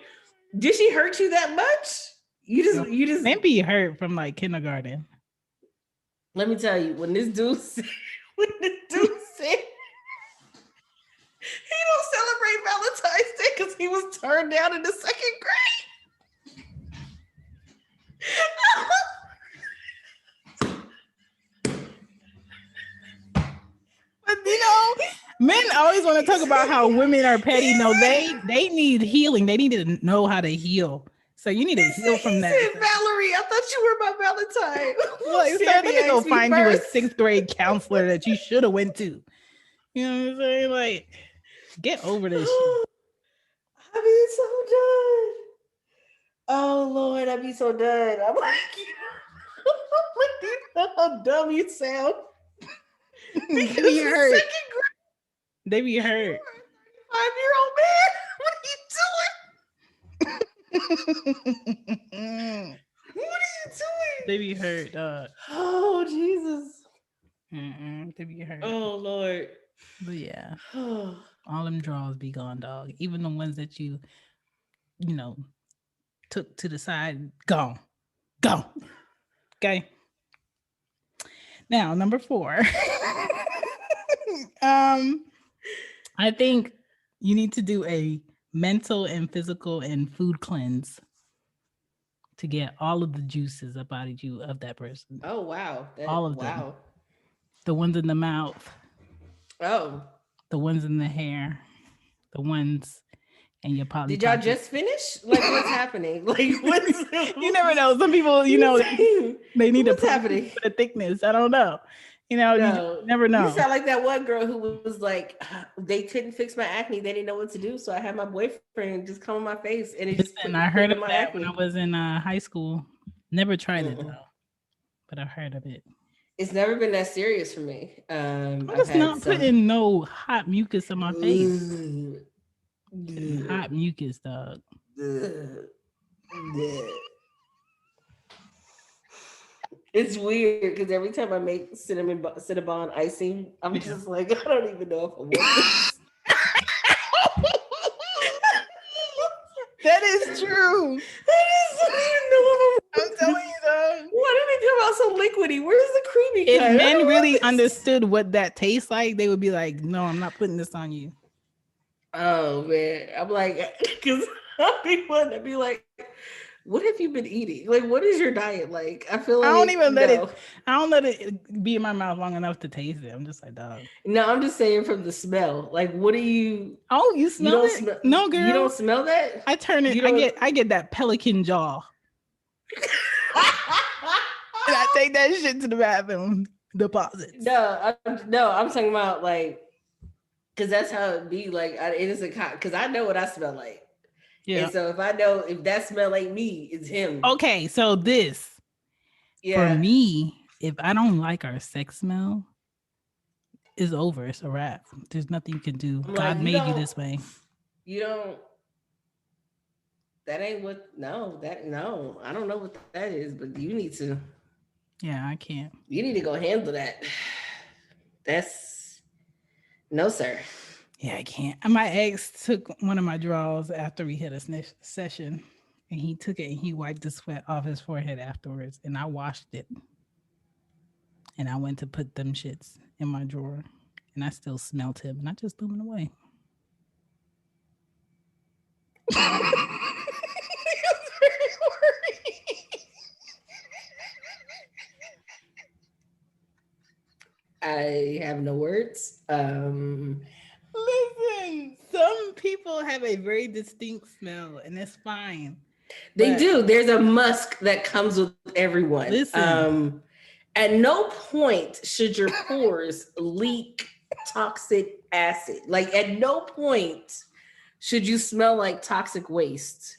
Did she hurt you that much? You just maybe hurt from like kindergarten. Let me tell you, when this dude said he don't celebrate Valentine's Day because he was turned down in the 2nd grade. But men always want to talk about how women are petty. No, they need healing. They need to know how to heal. So you need to heal from that. Valerie, I thought you were my Valentine. Well, sir, let me go find you a 6th grade counselor that you should have went to. You know what I'm saying? Like, get over this shit. I be so done. Oh Lord, I be so done. I'm like, you know how dumb you sound. They be hurt. They be hurt. 5-year-old man, what are you doing? They be hurt. Oh Jesus. They be hurt. Oh Lord. But yeah, all them draws be gone, dog. Even the ones that you took to the side, gone. Okay. Now, number 4. I think you need to do a mental and physical and food cleanse to get all of the juices up out of you of that person. Oh wow. All of them. The ones in the mouth. Oh. The ones in the hair. The ones and your Polly Did y'all Pocket. just finish? Like, what's happening? Like, what's You never know. Some people, they need to what's happening? for the thickness. I don't know. You just No, never you know. sound like that one girl who was like, they couldn't fix my acne. They didn't know what to do, so I had my boyfriend just come on my face, and it just Listen, I heard put of in my that when I acne. was in high school. Never tried it Mm-mm. though, but I've heard of it. It's never been that serious for me. I'm I've just had not some. putting no hot mucus on my face. Ugh, Putting hot mucus, dog. ugh, ugh. It's weird because every time I make cinnamon icing, I'm just like, I don't even know if I want this. That is true. I just don't even know if I'm telling you, dog. why did they come out so liquidy? Where's the creamy If kind? men really understood what that tastes like, they would be like, "No, I'm not putting this on you." Oh man, I'm like, because I'll be one to be like, what have you been eating? Like, what is your diet like? I feel I don't like even let no. it. I don't let it be in my mouth long enough to taste it. I'm just like, dog. No, I'm just saying from the smell. Like, what do you? Oh, you You smell don't it? smell. No, You girl. don't smell that. I turn it. You don't. I get that pelican jaw, and I take that shit to the bathroom. Deposits. No, I'm talking about like, because that's how it be. Like, it is a because I know what I smell like. Yeah. And so if I know if that smell ain't me, it's him. Okay, so this for Yeah. me, if I don't like our sex smell, it's over. It's a wrap. There's nothing you can do. I'm like, God made you this way. you don't, that ain't what, no, I don't know what that is, but you need to, Yeah, I can't. you need to go handle that. That's, no, sir. Yeah, I can't. And my ex took one of my drawers after we had a session, and he took it and he wiped the sweat off his forehead afterwards, and I washed it. And I went to put them shits in my drawer, and I still smelled him, and I just threw them away. I have no words. Listen, some people have a very distinct smell, and it's fine. They do. There's a musk that comes with everyone. Listen. At no point should your pores leak toxic acid. Like, at no point should you smell like toxic waste.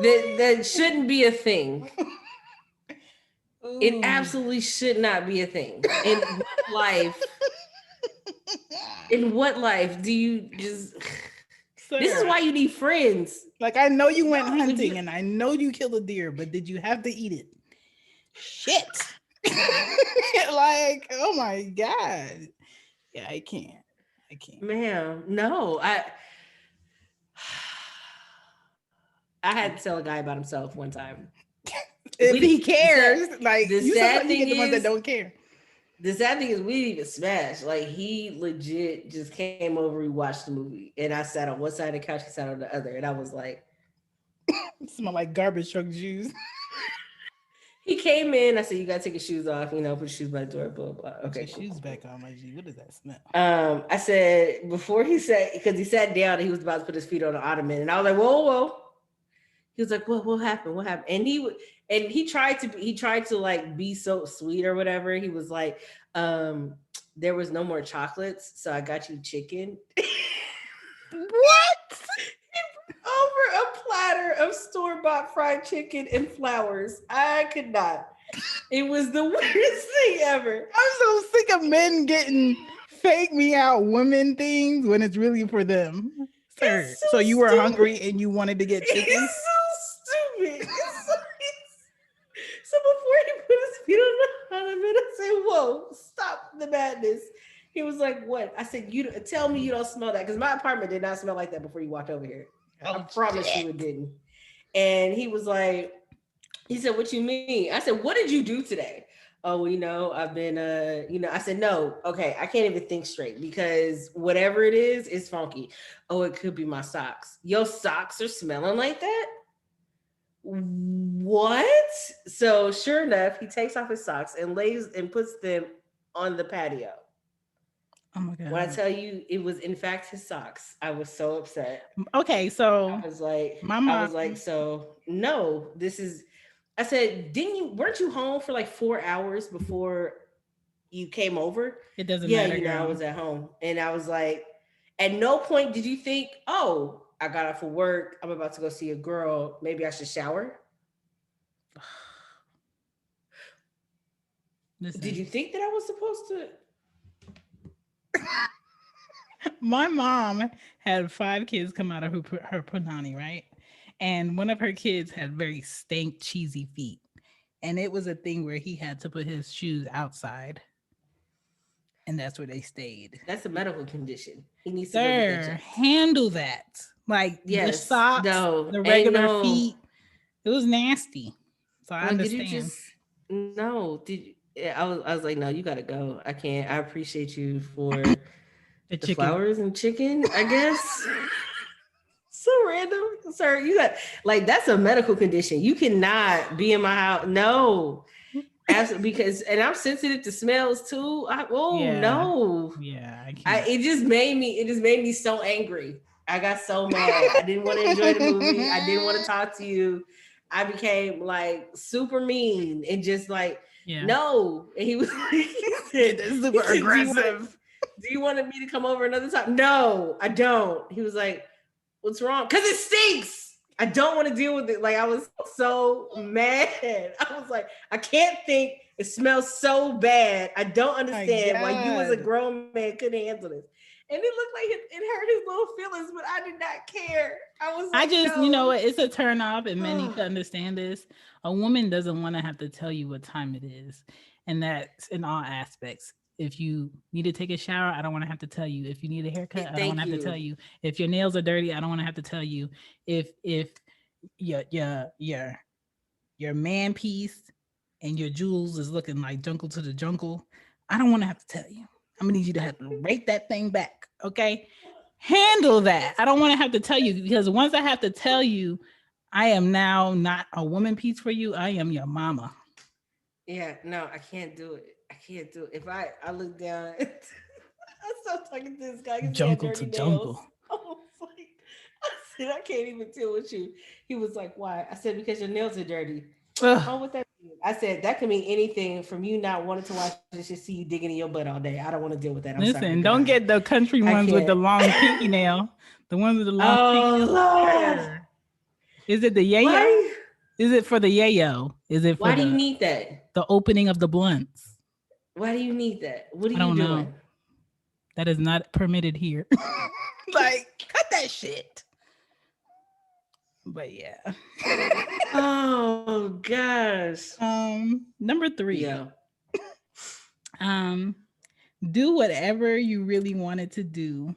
That shouldn't be a thing. It absolutely should not be a thing. In what life do you just? Sir, this is why you need friends. Like, I know you went hunting and I know you killed a deer, but did you have to eat it? Shit. Like, oh my God. Yeah, I can't. Ma'am, no. I had to tell a guy about himself one time. If he cares, like, the sad thing is, the ones that don't care. The sad thing is, we didn't even smash. Like, he legit just came over, we watched the movie, and I sat on one side of the couch, he sat on the other, and I was like, it smelled like garbage truck juice. He came in, I said, you gotta take your shoes off, put your shoes by the door, blah, blah, blah. Okay, put your shoes back on, my G. What does that smell? I said, before he said, because he sat down and he was about to put his feet on the ottoman, and I was like, whoa. He was like, what happened? What happened? And he tried to like be so sweet or whatever. He was like, there was no more chocolates, so I got you chicken. What? Over a platter of store-bought fried chicken and flowers. I could not. It was the weirdest thing ever. I'm so sick of men getting fake me out women things when it's really for them. Sir, so you were hungry and you wanted to get chicken? It's so stupid. So before he put his feet on the ottoman, I said, whoa, stop the madness. He was like, what? I said, you tell me you don't smell that, because my apartment did not smell like that before you walked over here. I promise you it didn't. And he was like, he said, what you mean? I said, what did you do today? Oh, I've been, I said, no, okay, I can't even think straight, because whatever it is funky. Oh, it could be my socks. Your socks are smelling like that? What? So sure enough, he takes off his socks and puts them on the patio. Oh my When I god. tell you it was in fact his socks, I was so upset. Okay, so my I was like, mom, so no, this is. I said, didn't you? Weren't you home for like 4 hours before you came over? it doesn't Yeah, matter, you know, I girl. was at home, and I was like, at no point did you think, oh, I got off of work, I'm about to go see a girl, maybe I should shower. Did Listen, you think that I was supposed to? my mom had 5 kids come out of her punani, right? And one of her kids had very stank, cheesy feet. And it was a thing where he had to put his shoes outside, and that's where they stayed. That's a medical condition. He needs to go get that Sir, checked. handle that. Like the Yes, socks, no, the ain't regular no. feet, it was nasty. So I I'm like, did you understand. just no? Did you? Yeah, I was like, no, you gotta go. I can't. I appreciate you for The the chicken. flowers and chicken, I guess. So random, sir. You got like that's a medical condition. You cannot be in my house. No, absolutely, because and I'm sensitive to smells too. Oh Yeah. no, Yeah, I can't. it just made me so angry. I got so mad. I didn't want to enjoy the movie. I didn't want to talk to you. I became like super mean and just like Yeah. no. And he was like, It's he super said, aggressive. do you want me to come over another time? No, I don't. He was like, what's wrong? Because it stinks. I don't want to deal with it. Like I was so mad. I was like, I can't think. It smells so bad. I don't My understand why you as a God. grown man couldn't handle this. And it looked like it hurt his little feelings, but I did not care. I was I like, just, no. it's a turn off, and men need to understand this. A woman doesn't want to have to tell you what time it is. And that's in all aspects. If you need to take a shower, I don't want to have to tell you. If you need a haircut, I don't want Thank to have to tell you. you. If your nails are dirty, I don't want to have to tell you. If your man piece and your jewels is looking like jungle to the jungle, I don't want to have to tell you. I'm gonna need you to have to rate that thing back, okay? Handle that. I don't want to have to tell you, because once I have to tell you, I am now not a woman piece for you. I am your mama. Yeah, no, I can't do it. I can't do it. If I look down, I started talking to this guy because he had Jungle dirty to nails. jungle. I was like, I said, I can't even deal with you. He was like, why? I said, because your nails are dirty. Ugh. Oh, what that mean? I said, that could mean anything from you not wanting to watch this, just see you digging in your butt all day. I don't want to deal with that. I'm sorry. Listen, don't Goodbye. get the country I ones with can't. the long pinky nail. The ones with the long pinky Oh, nail. Lord. Sir. Is it the yayo? Why? Is it for the yayo? Is it for Why do you the need that? opening of the blunts? Why do you need that? What are I you don't know. doing? That is not permitted here. Like, cut that shit. But yeah. Oh, gosh. Number 3. Yeah. Um, do whatever you really wanted to do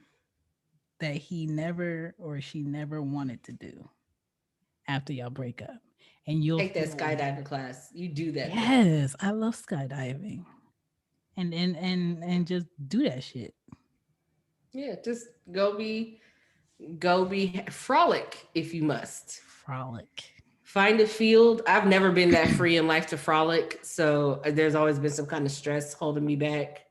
that he never or she never wanted to do after y'all break up. And you'll Take that feel way skydiving better. class. You do that thing. Yes, I love skydiving. And just do that shit. Yeah, just go be frolic if you must. Frolic. Find a field. I've never been that free in life to frolic, so there's always been some kind of stress holding me back.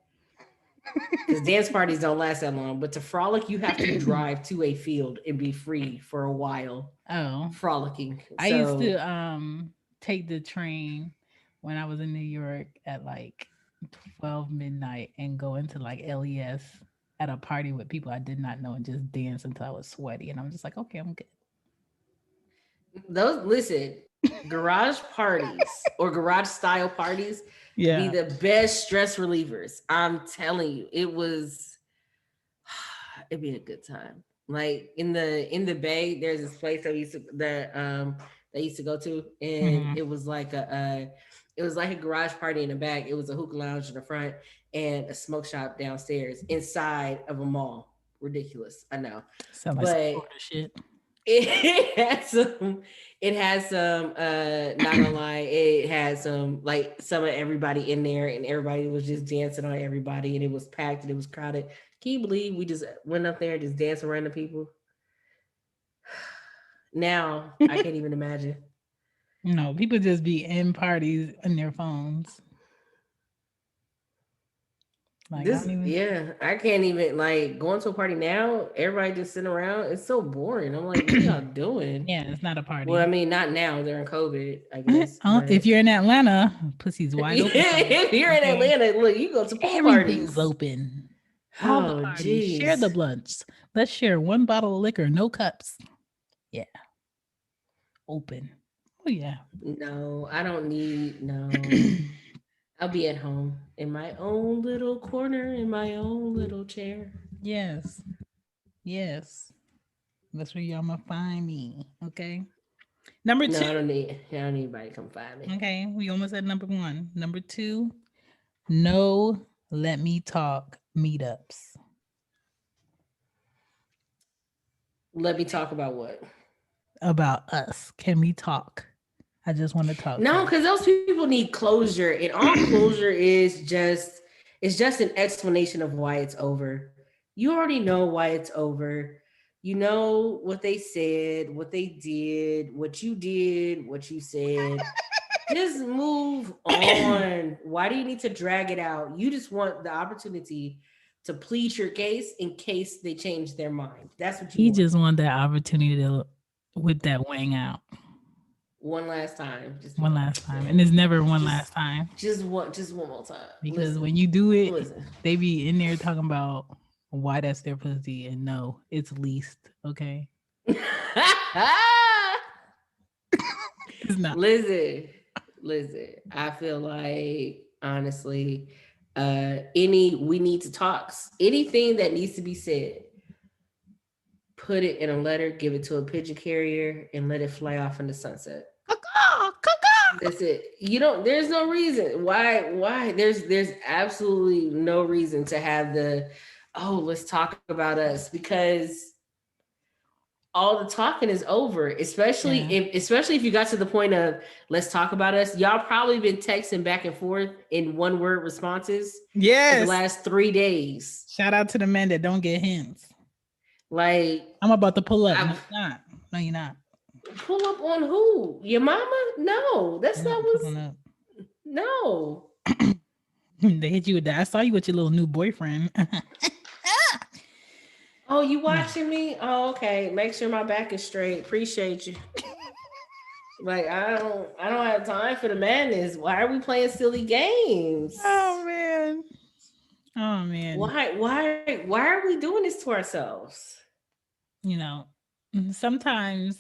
Because dance parties don't last that long, but to frolic, you have to drive to a field and be free for a while, Oh, frolicking. I used to So take the train when I was in New York at like 12 midnight and go into like LES at a party with people I did not know and just dance until I was sweaty. And I'm just like, okay, I'm good. those listen, garage parties or garage style parties be Yeah. the best stress relievers. I'm telling you, it'd be a good time. Like in the Bay, there's this place that we used to that they used to go to, and Hmm. it was like a garage party in the back. It was a hookah lounge in the front and a smoke shop downstairs inside of a mall. Ridiculous, I know, Sound like some but Florida shit. it has some not gonna lie, it had some like some of everybody in there, and everybody was just dancing on everybody, and it was packed and it was crowded. Can you believe we just went up there and just danced around the people? Now I can't even imagine. No, people just be in parties on their phones. Like I This, don't even. yeah, I can't even like going to a party now. Everybody just sitting around. It's so boring. I'm like, what are y'all doing? Yeah, it's not a Well, I party. mean, not now during COVID, I guess, If but you're in Atlanta, pussy's wide open for you. if you're in Okay, Atlanta, look, you go to pool everything's parties. open. All the Oh, parties. Share the geez. blunts. Let's share one bottle of liquor, no cups. Yeah, open. Oh yeah. No, I don't need no. I'll be at home in my own little corner in my own little chair. Yes. Yes. That's where y'all gonna find me. Okay. Number No, two. I don't need anybody to come find me. Okay. We almost at number one. Number two. No, let me talk meetups. Let me talk about what? About us. Can we talk? I just want to talk to No, you. because those people need closure, and all closure is just it's just an explanation of why it's over. You already know why it's over. You know what they said, what they did, what you said. Just move on. Why do you need to drag it out? You just want the opportunity to plead your case in case they change their mind. That's what you He want. just wanted that opportunity to with that wang out One last time. Just one one. last time. And Yeah. it's never one Just last time. just one more time. Because Listen. when you do it, Listen. they be in there talking about why that's their pussy. And no, it's least. Okay. It's not. listen. Listen. I feel like honestly, any we need to talks, anything that needs to be said, put it in a letter, give it to a pigeon carrier, and let it fly off in the sunset. That's it. You don't. There's no reason why. Why there's absolutely no reason to have the oh let's talk about us because all the talking is over. Yeah. Especially if you got to the point of let's talk about us. Y'all probably been texting back and forth in one word responses for the Yes. last 3 days. Shout out to the men that don't get hints. Like I'm about to pull up. No, I you're not. No, you're not. pull up on who? Your mama? No, that's You're not not what's pulling up. no. They hit you with that. I saw you with your little new boyfriend. Oh, you watching me? Oh, okay. Make sure my back is straight. Appreciate you. Like I don't have time for the madness. Why are we playing silly games? Oh man. Oh man. Why are we doing this to ourselves? You know, sometimes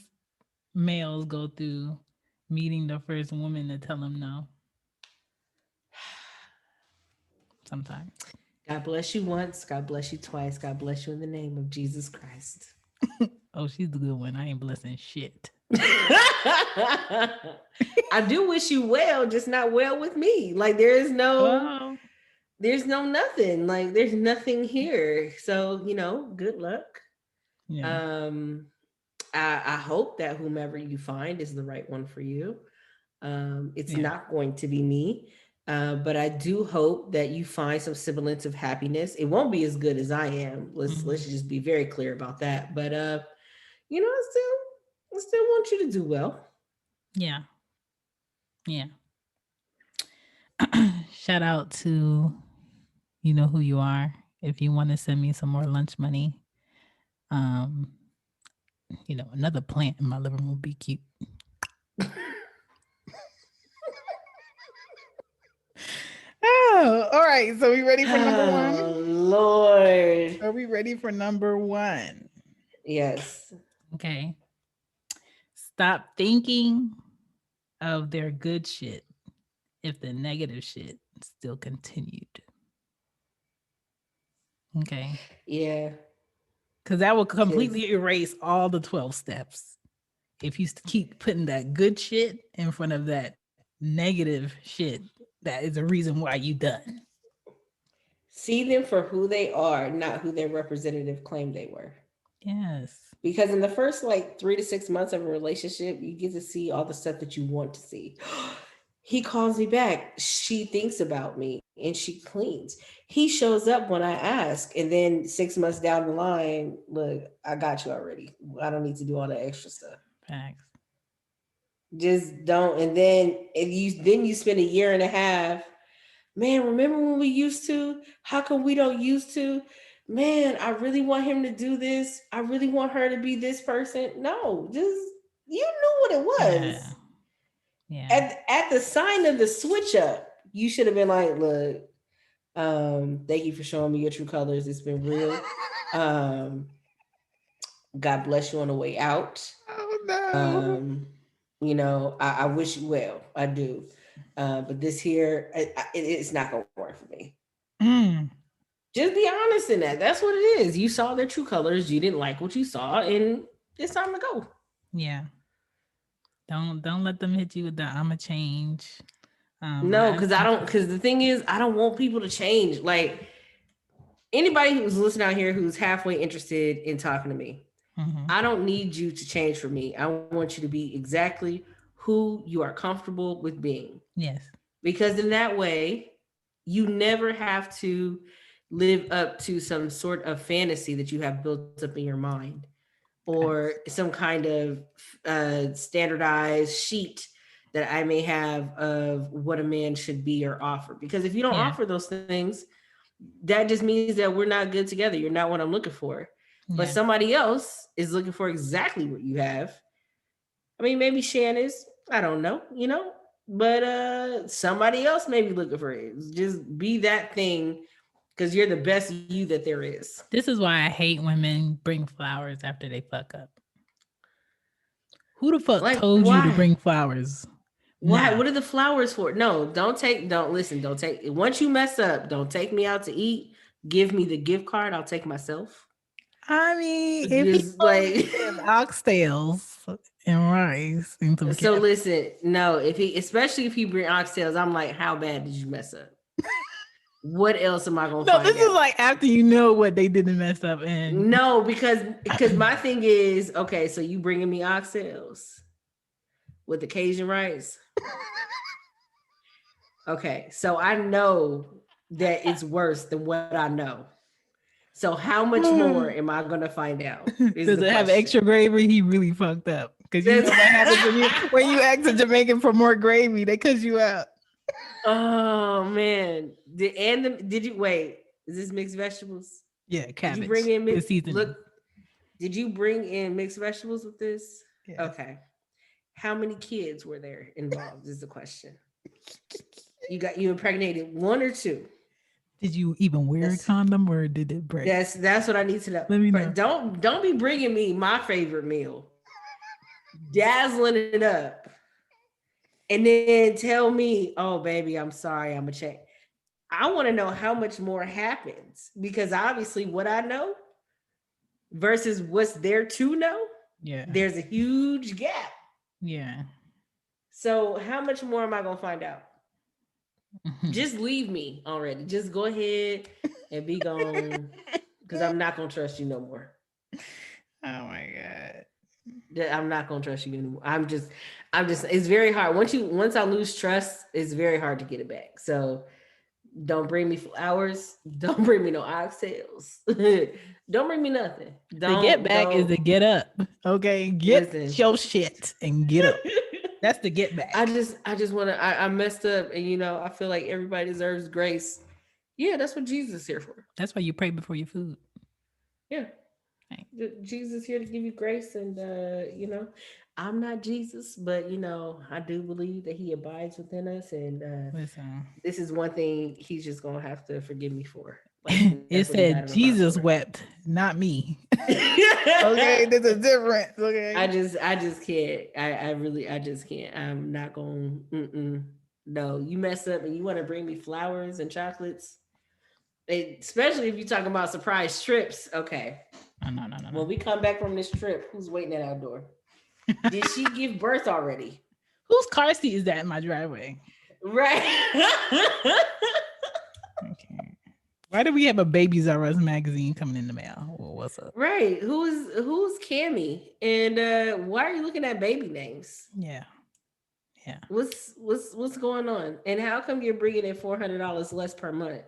males go through meeting the first woman to tell them no. Sometimes. God bless you once, God bless you twice, God bless you in the name of Jesus Christ. Oh, she's the good one. I ain't blessing shit. I do wish you well, just not well with me. Like Oh, there's no nothing. Like there's nothing here. So, good luck. yeah. Um I hope that whomever you find is the right one for you. It's Yeah. not going to be me, but I do hope that you find some semblance of happiness. It won't be as good as I am. Let's Mhm. just be very clear about that. But I still want you to do well. Yeah. Yeah. Shout out to you know who you are. If you want to send me some more lunch money, um, another plant in my living room would be cute. Oh, all right. So we ready for number one? Oh Lord, Are we ready for number one? yes. Okay. Stop thinking of their good shit if the negative shit still continued. Okay. Yeah, Because that will just completely erase all the 12 steps. If you keep putting that good shit in front of that negative shit, that is a reason why you done. see them for who they are, not who their representative claimed they were. Yes. Because in the first like 3 to 6 months of a relationship, you get to see all the stuff that you want to see. He calls me back. She thinks about me and she cleans. He shows up when I ask. And then 6 months down the line, look, I got you already. I don't need to do all that extra stuff. Facts. Just don't. And then you spend a year and a half Man, remember when we used to? How come we don't used to? Man, I really want him to do this. I really want her to be this person. No, just you knew what it Yeah. was. Yeah. At the sign of the switch up, you should have been like, look, thank you for showing me your true colors. It's been real. Um, God bless you on the way out. Oh no. Um, I wish you well. I do. But this here, it's not gonna work for me. Mm. Just be honest in that. That's what it is. You saw their true colors. You didn't like what you saw, and it's time to go. Yeah. Don't let them hit you with the I'ma change. No, because I don't. Because the thing is, I don't want people to change. Like anybody who's listening out here who's halfway interested in talking to me, Mhm. I don't need you to change for me. I want you to be exactly who you are comfortable with being. Yes. Because in that way, you never have to live up to some sort of fantasy that you have built up in your mind or Facts. some kind of standardized sheet that I may have of what a man should be or offer. Because if you don't Yeah. offer those things, that just means that we're not good together. You're not what I'm looking for. But Yeah. somebody else is looking for exactly what you have. I mean, maybe Shan is. I don't know. But somebody else may be looking for it. Just be that thing because you're the best you that there is. This is why I hate women bring flowers after they fuck up. Who the fuck Like, told you to why? bring flowers Why? now? What are the flowers for? No, don't listen, don't take, once you mess up, don't take me out to eat. Give me the gift card. I'll take myself. I mean, if he Just only like, said oxtails and rice and some so cat. listen, no, especially if he bring oxtails, I'm like, how bad did you mess up? What else am I gonna No, find this is out? like after you know what they didn't mess up and No, because my thing is, okay, so you bringing me oxtails with the Cajun rice. Okay, so I know that it's worse than what I know. So how much more am I gonna find out? Is the does it have question. extra gravy? He really fucked up. Because you know That's what happens when you ask a Jamaican for more gravy, they cuss you out. oh man. Did you wait? Is this mixed vegetables? Yeah, Did you bring cabbage in with seasoning. look? Did you bring in mixed vegetables with this? Yes. Okay. How many kids were there involved? Is the question. You impregnated one or two? Did you even wear a That's condom or did it break? that's what I need to know. Let me know. Don't be bringing me my favorite meal, dazzling it up, and then tell me, "Oh, baby, I'm sorry, I'm a check." I want to know how much more happens because obviously, what I know versus what's there to know, Yeah. there's a huge gap. Yeah. So, how much more am I gonna find out? Mhm. Just leave me already. Just go ahead and be gone because I'm not gonna trust you no more. Oh my god. I'm not gonna trust you anymore. I'm just. It's very hard. Once I lose trust, it's very hard to get it back. So don't bring me flowers. Don't bring me no oxtails. Don't bring me nothing. The get Don't back is don't the get up. Okay. Get listen. your shit and get up. That's the get I back. just I just want to. I messed up, and I feel like everybody deserves grace. Yeah, that's what Jesus is here for. That's why you pray before your food. Yeah, Right. Jesus here to give you grace, and I'm not Jesus, but I do believe that He abides within us, and Listen. this is one thing He's just gonna have to forgive me for. Like that's what He It died on the said cross for. Jesus wept, not me. Okay, there's a difference. I Okay. just I just can't. I really I just can't. I'm not going. No, you mess up and you want to bring me flowers and chocolates, especially if you're talking about surprise trips. Okay, No. when we come back from this trip, who's waiting at our door? Did she give birth already? Whose car seat is that in my driveway? Right. Okay. Why do we have a Babies R Us magazine coming in the mail? Well, what's up? Right. Who's Cammy? And why are you looking at baby names? Yeah. Yeah. What's going on? And how come you're bringing in $400 less per month?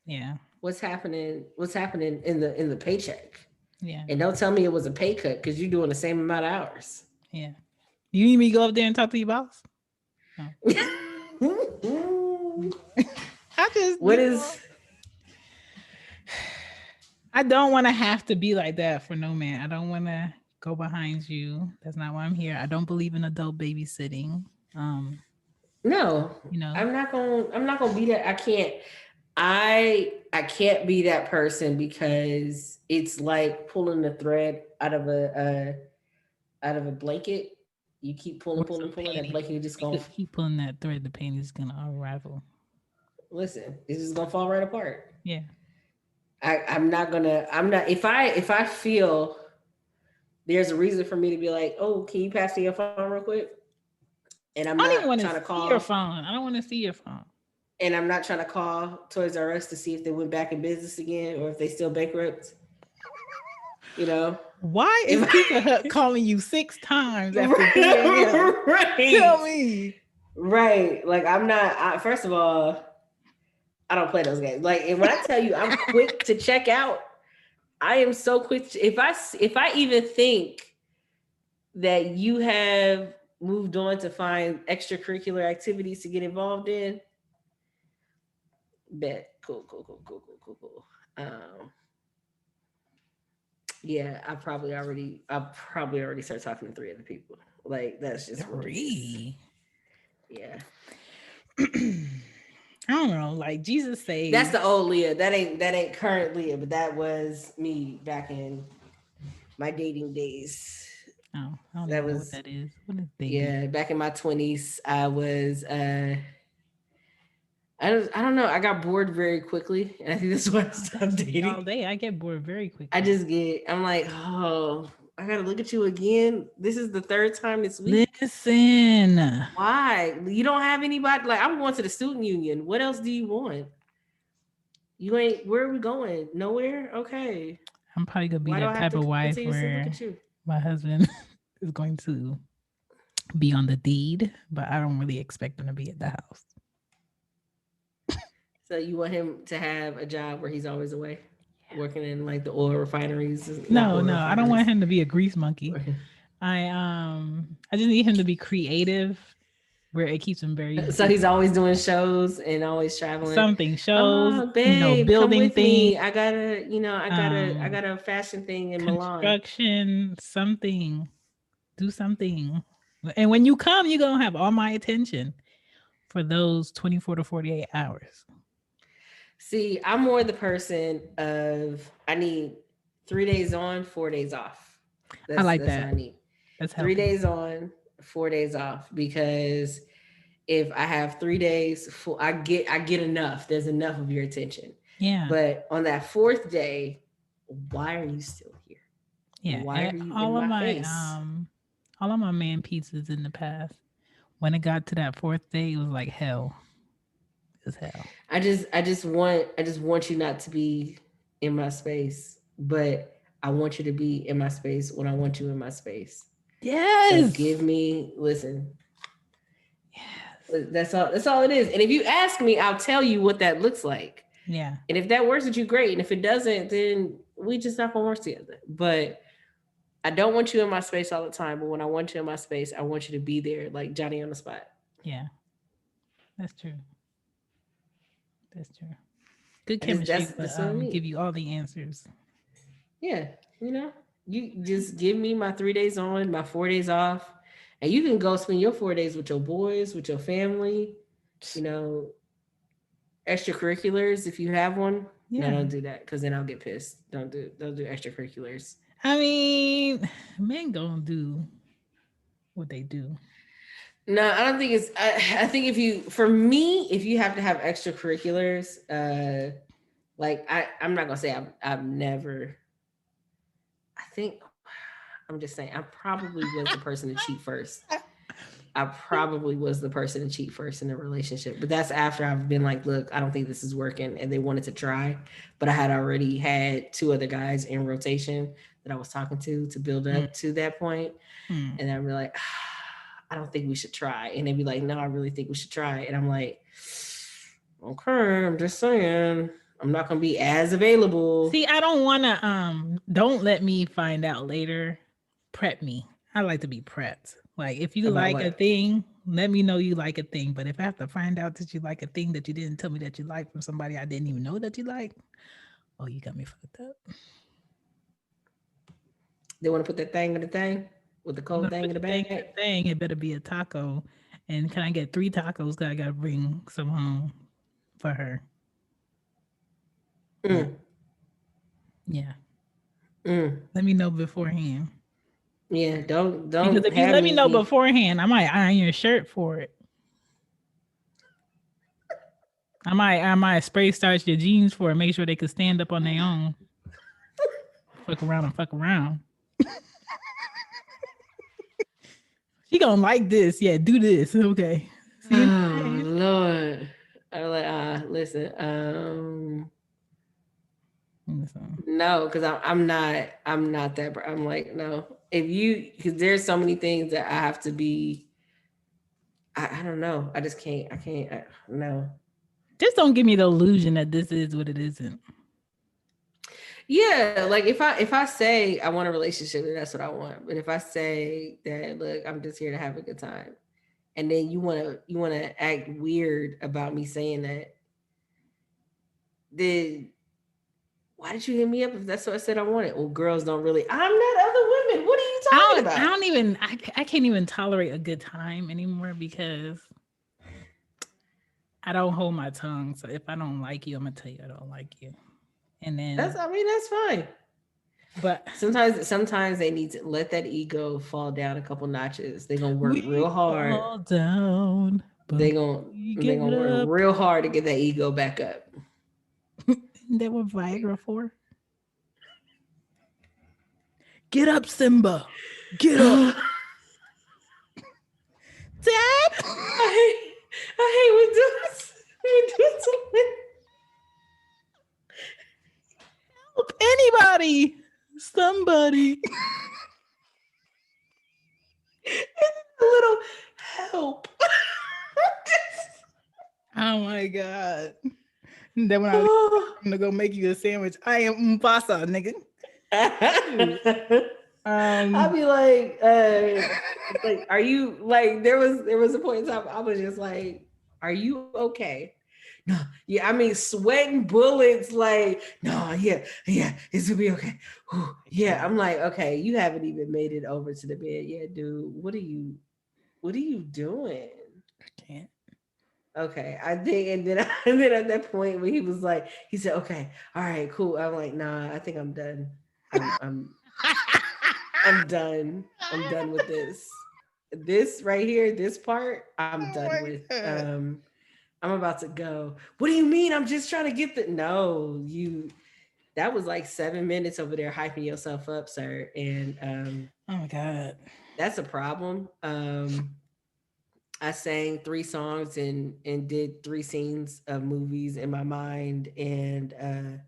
Yeah. What's happening? What's happening in the paycheck? Yeah. And don't tell me it was a pay cut because you're doing the same amount of hours. Yeah. You need me to go up there and talk to your boss? No. I just, What is I don't want to have to be like that for no man. I don't want to go behind you. That's not why I'm here. I don't believe in adult babysitting. Um, no? you know, I'm not gonna be that. I can't be that person because it's like pulling the thread out of a blanket. You keep or pulling, some that blanket painting. is just You gonna could keep pulling that thread. The pain is gonna unravel. listen. It's just gonna fall right apart. Yeah. I'm not gonna. I'm not. If I feel there's a reason for me to be like, oh, can you pass me your phone real quick? And I'm I don't not even want trying to to see your call, phone. I don't want to see your phone. and I'm not trying to call Toys R Us to see if they went back in business again or if they still bankrupt. You know, Why if is Pizza Hut calling you 6 times after 3 a.m.? Tell right, me. right. Like I'm not. First of all, I don't play those games. Like, and when I tell you, I'm quick to check out. I am so quick. If I even think that you have moved on to find extracurricular activities to get involved in, bet. Cool. Yeah, I probably already start talking to three other people. Like that's just what it is. 3. Yeah. I don't know. Like Jesus That's says, the old Leah. That ain't current Leah, but that was me back in my dating days. oh, I don't That even know what was that is. What is dating? yeah, back in my 20s. I don't know. I got bored very quickly, and I think that's why I Oh, that's stopped me dating. all day. I get bored very I quickly. just get. I'm like, oh, I gotta look at you again. This is the third time this week. Listen, Why? You don't have anybody. Like I'm going to the student union. What else do you want? You ain't. Where are we going? Nowhere. Okay. I'm probably gonna be Why do I that have type to of wife continuously look where at you? my husband is going to be on the deed, but I don't really expect him to be at the house. So you want him to have a job where he's always away, working in like the oil refineries, not No, oil no, I don't want refineries. him to be a grease monkey. I just need him to be creative where it keeps him very So busy. he's always doing shows and always traveling. Something shows, Oh, babe, come building with things, me. I got a fashion thing in Milan. construction, something. Do something. And when you come, you're gonna have all my attention for those 24 to 48 hours. See, I'm more the person of I need 3 days on, 4 days off. I That's like that's what that. I need. That's Three healthy. days on, 4 days off. Because if I have 3 days, I get enough. There's enough of your attention. Yeah. But on that fourth day, why are you still here? Yeah. Why And are you in my face? all of my man pizzas in the past, when it got to that fourth day, it was like hell. It was hell. I just want you not to be in my space, but I want you to be in my space when I want you in my space. So give Yes. me listen. Yes. That's all it is. And if you ask me, I'll tell you what that looks like. Yeah. And if that works with you, great. And if it doesn't, then we just not gonna work together. But I don't want you in my space all the time. But when I want you in my space, I want you to be there, like Johnny on the spot. Yeah. That's true. That's true. Good I just chemistry, but that's what I give need. you all the answers. Yeah, you know, you just give me my 3 days on, my 4 days off, and you can go spend your 4 days with your boys, with your family. You know, extracurriculars if you have one. No, Yeah. don't do that because then I'll get pissed. Don't do extracurriculars. I mean, men gonna do what they do. No, I don't think it's. I think for me, if you have to have extracurriculars, like I'm not gonna say I've never. I think I'm just saying I probably was the person to cheat first. I probably was the person to cheat first in a relationship. But that's after I've been like, look, I don't think this is working. And they wanted to try. But I had already had two other guys in rotation that I was talking to build Mm, up to that point. mm. And I'd be like, I don't think we should try. And they'd be like, no, I really think we should try. And I'm like, okay, I'm just saying. I'm not gonna be as available. See, I don't wanna don't let me find out later. Prep me. I like to be prepped. Like if you About like a what? thing, let me know you like a thing. But if I have to find out that you like a thing that you didn't tell me that you like from somebody I didn't even know that you like, oh, you got me fucked up. They want to put that thing in the thing with the I'm cold gonna thing put in the the thing in bag. the thing. It better be a taco. And can I get 3 tacos? 'Cause I gotta bring some home for her. Yeah. Mm, Yeah. mm. Let me know beforehand. Yeah, Because don't if you have let me know me. beforehand, I might iron your shirt for it. I might spray starch your jeans for it, make sure they can stand up on their own. Fuck around and fuck around. She gonna like this. Yeah, do this. Okay. See what Oh I'm saying? Lord. I'm like, listen, Listen. no, because I'm not that. I'm like, no. If you, because there's so many things that I have to be. I don't know. I just can't. I can't. No. Just don't give me the illusion that this is what it isn't. Yeah, like if I say I want a relationship, then that's what I want. But if I say that, look, I'm just here to have a good time, and then you wanna act weird about me saying that, then why did you hit me up if that's what I said I wanted? Well, girls don't really. I'm not other women. What are you talking I about? don't even I can't even tolerate a good time anymore because I don't hold my tongue. So if I don't like you, I'm gonna tell you I don't like you. And then That's fine. but Sometimes they need to let that ego fall down a couple notches. They're gonna work we real hard. fall down, but we They get gonna work up. real hard to get that ego back up. Isn't that what Viagra for? Get up, Simba. Get up. I Dad. hate, I hate when dudes we do something. Help anybody. Somebody. A little help. Oh my god. And then when I leave, Oh. I'm gonna go make you a sandwich. I am Mufasa, nigga. I'd be like, are you like? There was a point in time I was just like, are you okay? No, yeah, I mean, sweating bullets, like, no, yeah, it's gonna be okay. Whew, yeah, I'm like, okay, you haven't even made it over to the bed yet, dude. What are you doing? I can't. Okay, I think, and then and then at that point when he said, okay, all right, cool. I'm like, nah, I think I'm done. I'm I'm I'm done. I'm done with this. This right here, this part, I'm Oh done my with. god. I'm about to go. What do you mean? I'm just trying to get the no, you that was like 7 minutes over there hyping yourself up, sir. And Oh my god. that's a problem. I sang 3 songs and did 3 scenes of movies in my mind. And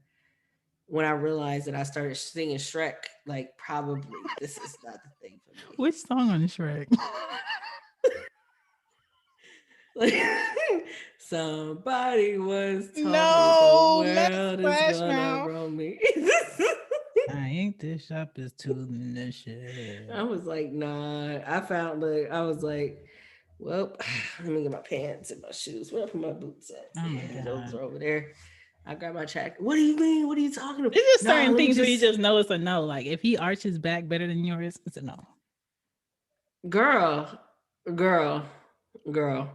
when I realized that I started singing Shrek, like, probably this is not the thing for me. Which song on Shrek? Like, somebody once told me the No, not world is Splash gonna Mouth. roll me. I ain't the sharpest tool in the shed. I was like, nah. I was like, well, let me get my pants and my shoes. Where I put my boots at? Oh my Yeah, those god. are over there. I got my jacket. What do you mean? What are you talking about? There's just Nah, certain let me things where you just, just know it's a no. Like if he arches back better than yours, it's a no. girl, girl, girl,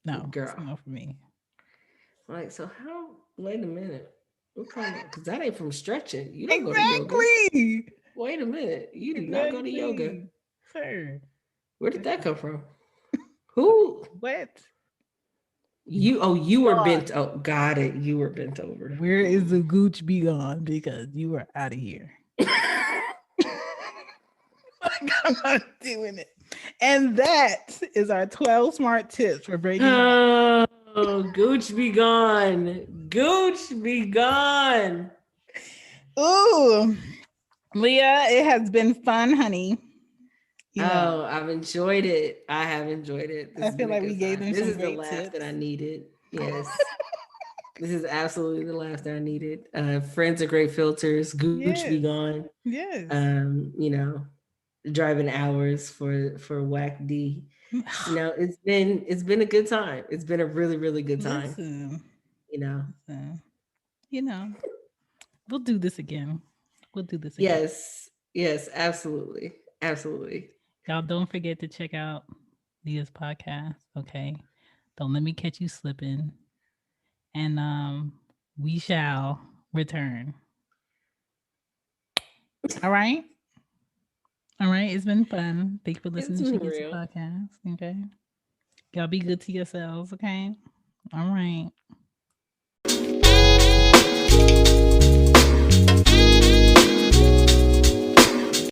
No, it's girl. a no for me. Like, so how? Wait a minute. What kind of? Because that ain't from stretching. You don't go to yoga. Exactly. Wait a minute. You do not go to yoga. Exactly. Sir. Where did that come from? Who? What? You? Oh, you were bent. Gone. Oh, got it. You were bent over. Where is the gooch be gone? Because you are out of here. I'm not doing it. And that is our 12 smart tips for breaking up. Oh, Gooch be gone. Gooch be gone. Ooh, Leah, it has been fun, honey. You know, Oh, I've enjoyed it. I have enjoyed it. This I has feel been a like we good gave time. them This some is the great laugh that tips. I needed. Yes. This is absolutely the laugh that I needed. Friends are great filters. Gooch be Yes. gone. Yes. You know, driving hours for Whack D. It's been a good time. It's been a really, really good time, Listen, you know. listen, you know, we'll do this again. We'll do this again. Yes. Yes, absolutely. Absolutely. Y'all don't forget to check out Leah's podcast. Okay. Don't let me catch you slipping. And we shall return. All right. All right. It's been fun. Thank you for It's listening to been Champions real. podcast. Okay. Y'all be good to yourselves. Okay. All right.